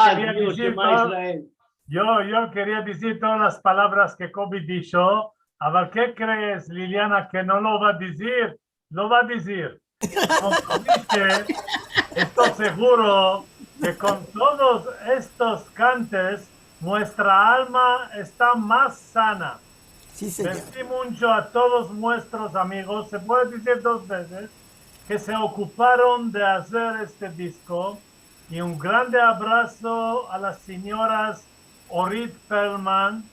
quería decir todas las palabras que Kobe dijo. A ver, ¿qué crees, Liliana, que no lo va a decir? Lo va a decir. Estoy seguro que con todos estos cantes, nuestra alma está más sana. Sí, señor. Merci mucho a todos nuestros amigos, se puede decir 2 veces, que se ocuparon de hacer este disco. Y un grande abrazo a las señoras Orit Perlman.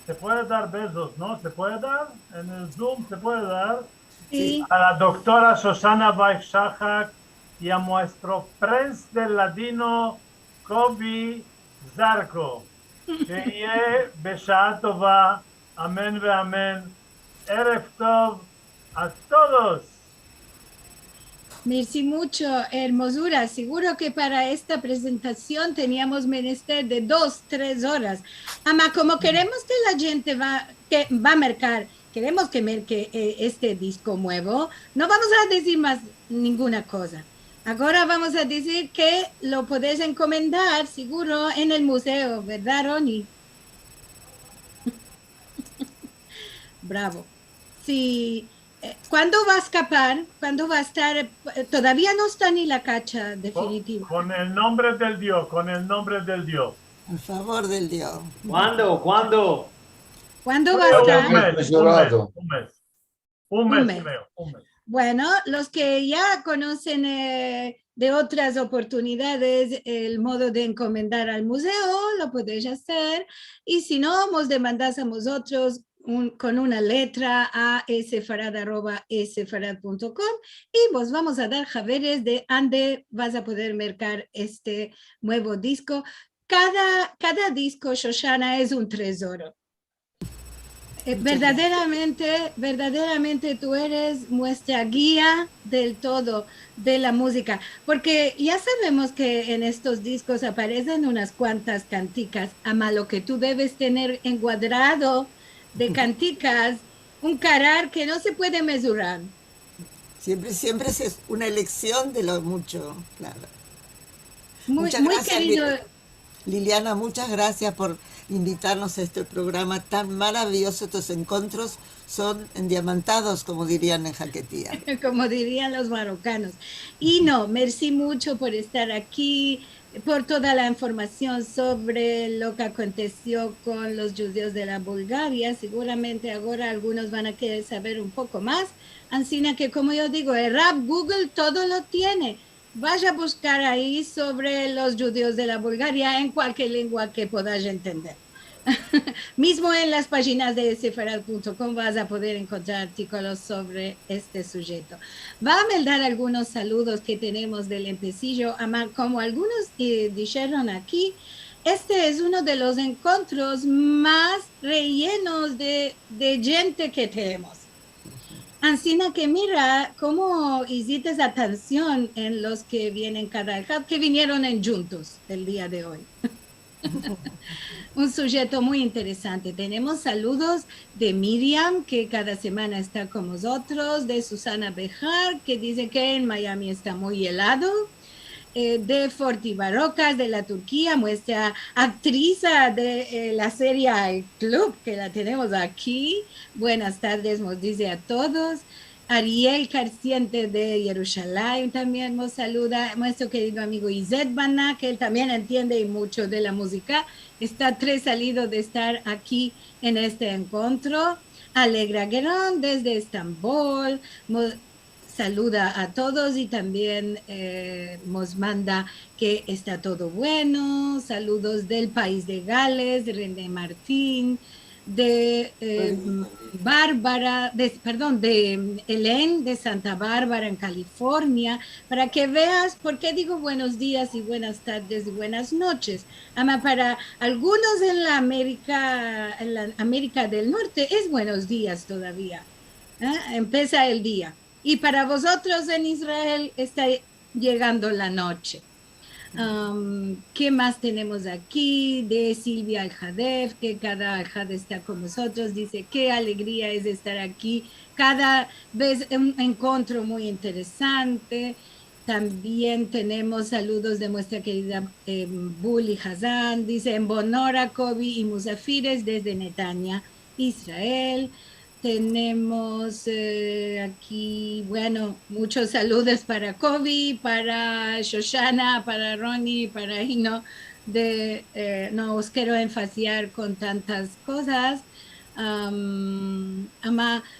Se puede dar besos, ¿no? ¿Se puede dar? En el Zoom se puede dar. Sí. a la doctora Shoshana Baishahak y a nuestro prince del ladino Kobe Zarco. שיהיה בשעה טובה, אמן ואמן. ערב טוב a todos. Merci mucho, hermosura. Seguro que para esta presentación teníamos menester de 2-3 horas. Ama, como queremos que la gente va a mercar, queremos que merque este disco nuevo, no vamos a decir más ninguna cosa. Ahora vamos a decir que lo podés encomendar, seguro, en el museo, ¿verdad, Ronnie? Bravo. Sí. ¿Cuándo va a escapar? ¿Cuándo va a estar? Todavía no está ni la cacha definitiva. Con el nombre del Dios, con el nombre del Dios. Por favor del Dios. ¿Cuándo? ¿Cuándo? ¿Cuándo va a estar? Un mes, creo. Bueno, los que ya conocen de otras oportunidades el modo de encomendar al museo, lo podéis hacer. Y si no, nos demandás a vosotros con una letra a sefarad@sefarad.com y vos vamos a dar javeres de donde vas a poder mercar este nuevo disco. Cada disco, Shoshana, es un tesoro. Verdaderamente tú eres nuestra guía del todo de la música, porque ya sabemos que en estos discos aparecen unas cuantas canticas, ama lo que tú debes tener encuadrado de canticas, un carar que no se puede mesurar. Siempre es una elección de lo mucho, claro. Muy querido. Liliana, muchas gracias por invitarnos a este programa tan maravilloso. Estos encuentros son endiamantados, como dirían en Jaquetía. Como dirían los marrocanos. Y no, merci mucho por estar aquí, por toda la información sobre lo que aconteció con los judíos de la Bulgaria. Seguramente ahora algunos van a querer saber un poco más. Así que, como yo digo, el rap Google todo lo tiene. Vaya a buscar ahí sobre los judíos de la Bulgaria en cualquier lengua que podáis entender. Mismo en las páginas de sefarad.com vas a poder encontrar artículos sobre este sujeto. Va a mandar algunos saludos que tenemos del empecillo. Como algunos dijeron aquí, este es uno de los encuentros más rellenos de gente que tenemos. Así que mira cómo hiciste atención en los que vienen cada vez, que vinieron en juntos el día de hoy. Un sujeto muy interesante. Tenemos saludos de Miriam, que cada semana está con nosotros, de Susana Bejar, que dice que en Miami está muy helado, de Fortibarocas, de la Turquía, nuestra actriz de la serie El Club, que la tenemos aquí. Buenas tardes, nos dice a todos. Ariel Carciente de Jerusalén también nos saluda. Nuestro querido amigo Izet Bana, que él también entiende mucho de la música. Está tres salido de estar aquí en este encuentro. Alegra Guerrón desde Estambul. Saluda a todos y también nos manda que está todo bueno. Saludos del país de Gales, de René Martín, de Bárbara, de Helen de Santa Bárbara en California, para que veas por qué digo buenos días y buenas tardes y buenas noches. Para algunos en la América del Norte es buenos días todavía. Empieza el día. Y para vosotros en Israel está llegando la noche. ¿Qué más tenemos aquí? De Silvia Aljadef, que cada Aljad está con nosotros. Dice, qué alegría es estar aquí. Cada vez un encuentro muy interesante. También tenemos saludos de nuestra querida Buli Hazan. Dice, en Bonora, Kobi y Musafires desde Netanya, Israel. Tenemos aquí, bueno, muchos saludos para Kobe, para Shoshana, para Ronnie, para Hino. No os quiero enfatizar con tantas cosas.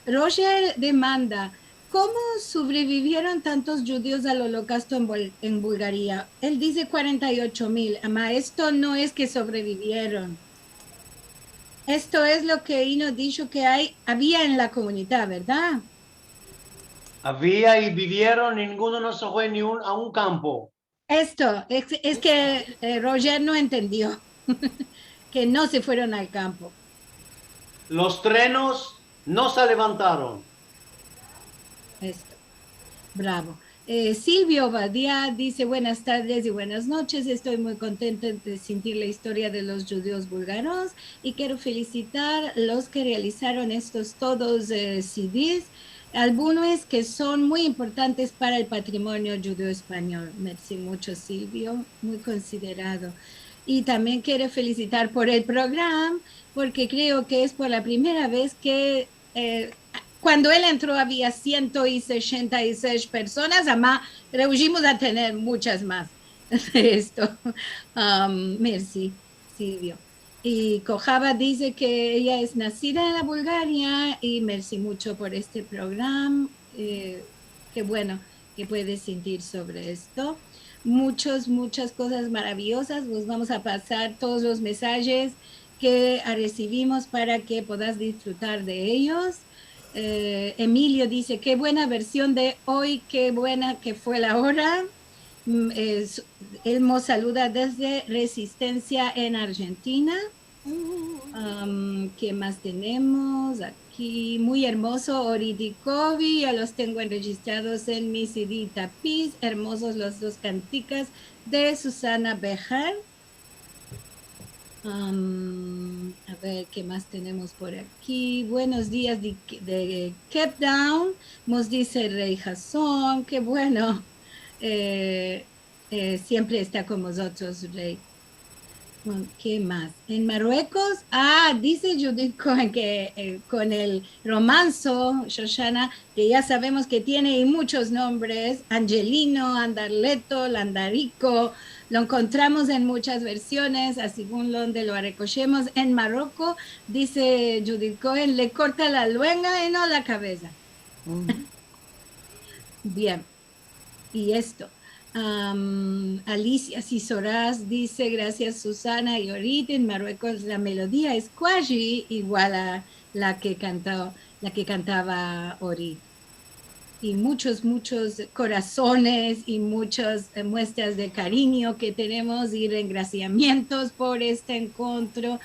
Roger demanda, ¿cómo sobrevivieron tantos judíos al holocausto en Bulgaria? Él dice 48,000. Esto no es que sobrevivieron. Esto es lo que Hino dijo que había en la comunidad, ¿verdad? Había y vivieron, ninguno no se fue a un campo. Esto, es que Roger no entendió que no se fueron al campo. Los trenos no se levantaron. Esto, bravo. Silvio Badía dice buenas tardes y buenas noches. Estoy muy contento de sentir la historia de los judíos búlgaros y quiero felicitar a los que realizaron estos todos CDs, álbumes que son muy importantes para el patrimonio judío español. Merci mucho, Silvio, muy considerado. Y también quiero felicitar por el programa, porque creo que es por la primera vez que cuando él entró había 166 personas, además rehusimos a tener muchas más de esto. Merci, Silvio. Y Kojava dice que ella es nacida en la Bulgaria y merci mucho por este programa. Qué bueno que puedes sentir sobre esto. Muchas cosas maravillosas. Pues vamos a pasar todos los mensajes que recibimos para que puedas disfrutar de ellos. Emilio dice, qué buena versión de hoy, qué buena que fue la hora. Elmo saluda desde Resistencia en Argentina. ¿Qué más tenemos aquí? Muy hermoso, Oridikovi, ya los tengo registrados en mi CD Tapiz. Hermosos los dos canticas de Susana Bejar. A ver, ¿qué más tenemos por aquí? Buenos días de Cape Town, nos dice Rey Jason, qué bueno. Siempre está con nosotros, Rey. ¿Qué más? En Marruecos, dice Judith Cohen que con el romanzo, Shoshana, que ya sabemos que tiene muchos nombres, Angelino, Andarleto, Landarico, lo encontramos en muchas versiones, a según donde lo recogemos. En Marruecos, dice Judith Cohen, le corta la luenga y no la cabeza. Bien, y esto. Alicia Cisoraz dice, gracias Susana y Orit, en Marruecos la melodía es quasi igual a la que cantaba Orit. Y muchos corazones y muchas muestras de cariño que tenemos y regraciamientos por este encuentro.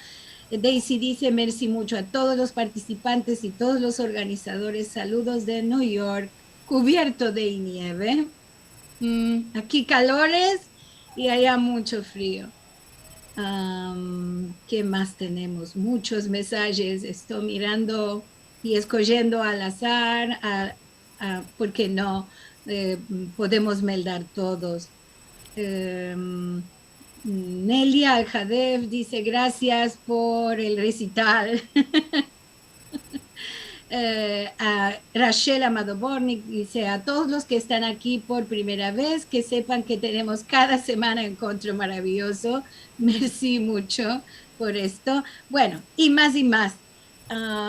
Daisy dice, merci mucho a todos los participantes y todos los organizadores. Saludos de New York, cubierto de nieve. Aquí calores y allá mucho frío. ¿Qué más tenemos? Muchos mensajes. Estoy mirando y escogiendo al azar, porque no podemos meldar todos. Nelia Aljadev dice gracias por el recital. A Rachel Amado Bornik dice a todos los que están aquí por primera vez que sepan que tenemos cada semana encuentro maravilloso. Merci mucho por esto. Bueno, y más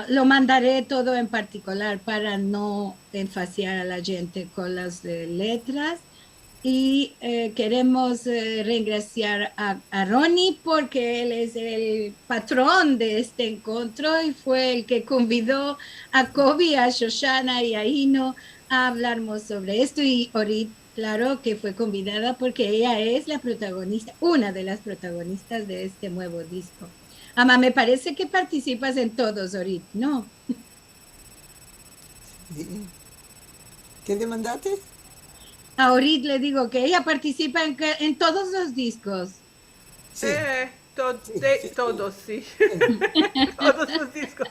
lo mandaré todo en particular para no enfaciar a la gente con las letras. Y queremos regraciar a Ronnie porque él es el patrón de este encuentro y fue el que convidó a Kobe, a Shoshana y a Ino a hablarnos sobre esto. Y Orit, claro que fue convidada porque ella es la protagonista, una de las protagonistas de este nuevo disco. Ama, me parece que participas en todos, Orit, ¿no? ¿Qué le mandaste? A Orit le digo que ella participa en todos los discos. Sí. Todos, sí. Todos los discos.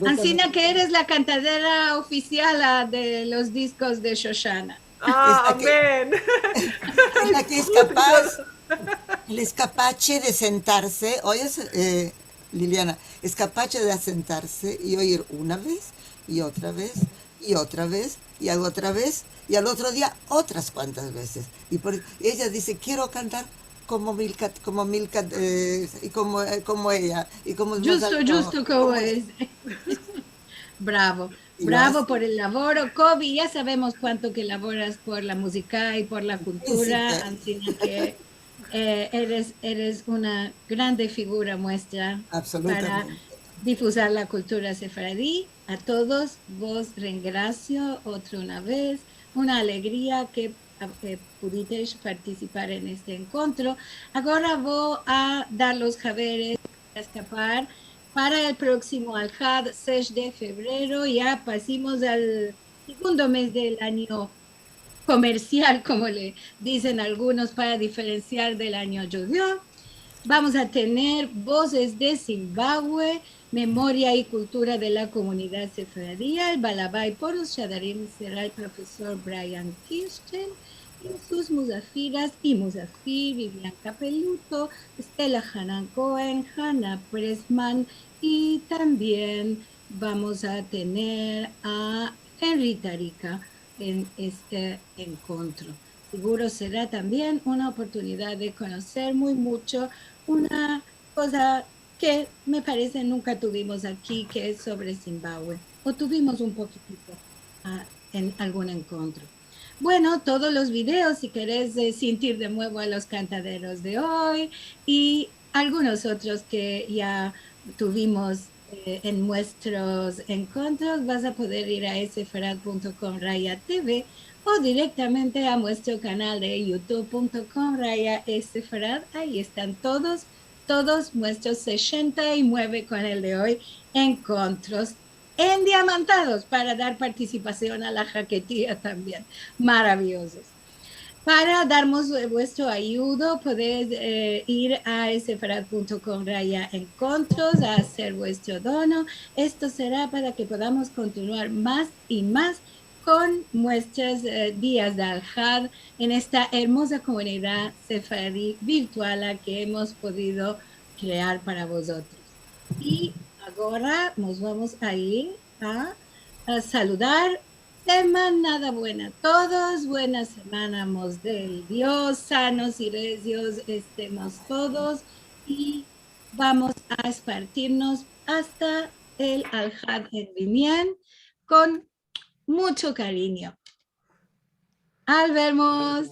Ancina que eres la cantadera oficial de los discos de Shoshana. Amén. La que es capaz, él es capaz de sentarse, oyes, Liliana, es capaz de sentarse y oír una vez y otra vez y otra vez y otra vez y al otro día otras cuantas veces. Y ella dice, quiero cantar como Milka y como ella. Y como justo como es. Bravo por el laboro. Kobe, ya sabemos cuánto que laboras por la música y por la cultura, así que eres una grande figura muestra para difusar la cultura sefaradí. a todos vos ringracio otra una vez, una alegría que pudisteis participar en este encuentro. Ahora voy a dar los saberes a escapar para el próximo Al-Had, 6 de febrero. Ya pasamos al segundo mes del año comercial, como le dicen algunos, para diferenciar del año judío. Vamos a tener voces de Zimbabue, memoria y cultura de la comunidad sefardía. El Balabay por los Shadarim será el profesor Brian Kirsten, y sus musafiras y musafir, Vivian Capeluto, Estela Hanan Cohen, Hannah Pressman, y también vamos a tener a Henry Tarika en este encuentro. Seguro será también una oportunidad de conocer muy mucho una cosa que me parece nunca tuvimos aquí, que es sobre Zimbabue, o tuvimos un poquitito en algún encuentro. Bueno, todos los videos, si querés sentir de nuevo a los cantaderos de hoy y algunos otros que ya tuvimos en nuestros encuentros, vas a poder ir a sfarad.com/TV o directamente a nuestro canal de youtube.com/sfarad. Ahí están todos nuestros 69 con el de hoy encuentros endiamantados para dar participación a la jaquetía también. Maravillosos. Para darnos vuestro ayuda, podéis ir a sfarad.com/encuentros a hacer vuestro dono. Esto será para que podamos continuar más y más con nuestros días de Al-Had en esta hermosa comunidad sefaradí virtual que hemos podido crear para vosotros. Y ahora nos vamos a ir a saludar. Semana buena a todos, buena semana del Dios, sanos y recios estemos todos y vamos a espartirnos hasta el Al-Had en Bimien con mucho cariño. Al vernos.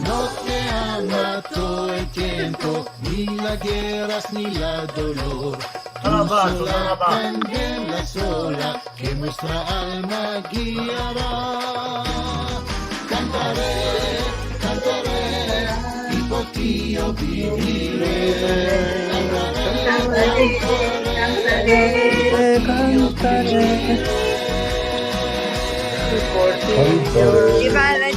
No te ama todo el tiempo, ni las guerras ni la dolor. También la sola que nuestra alma guiará. Cantaré, cantaré, y por ti yo viviré. Cantaré, y por ti yo viviré.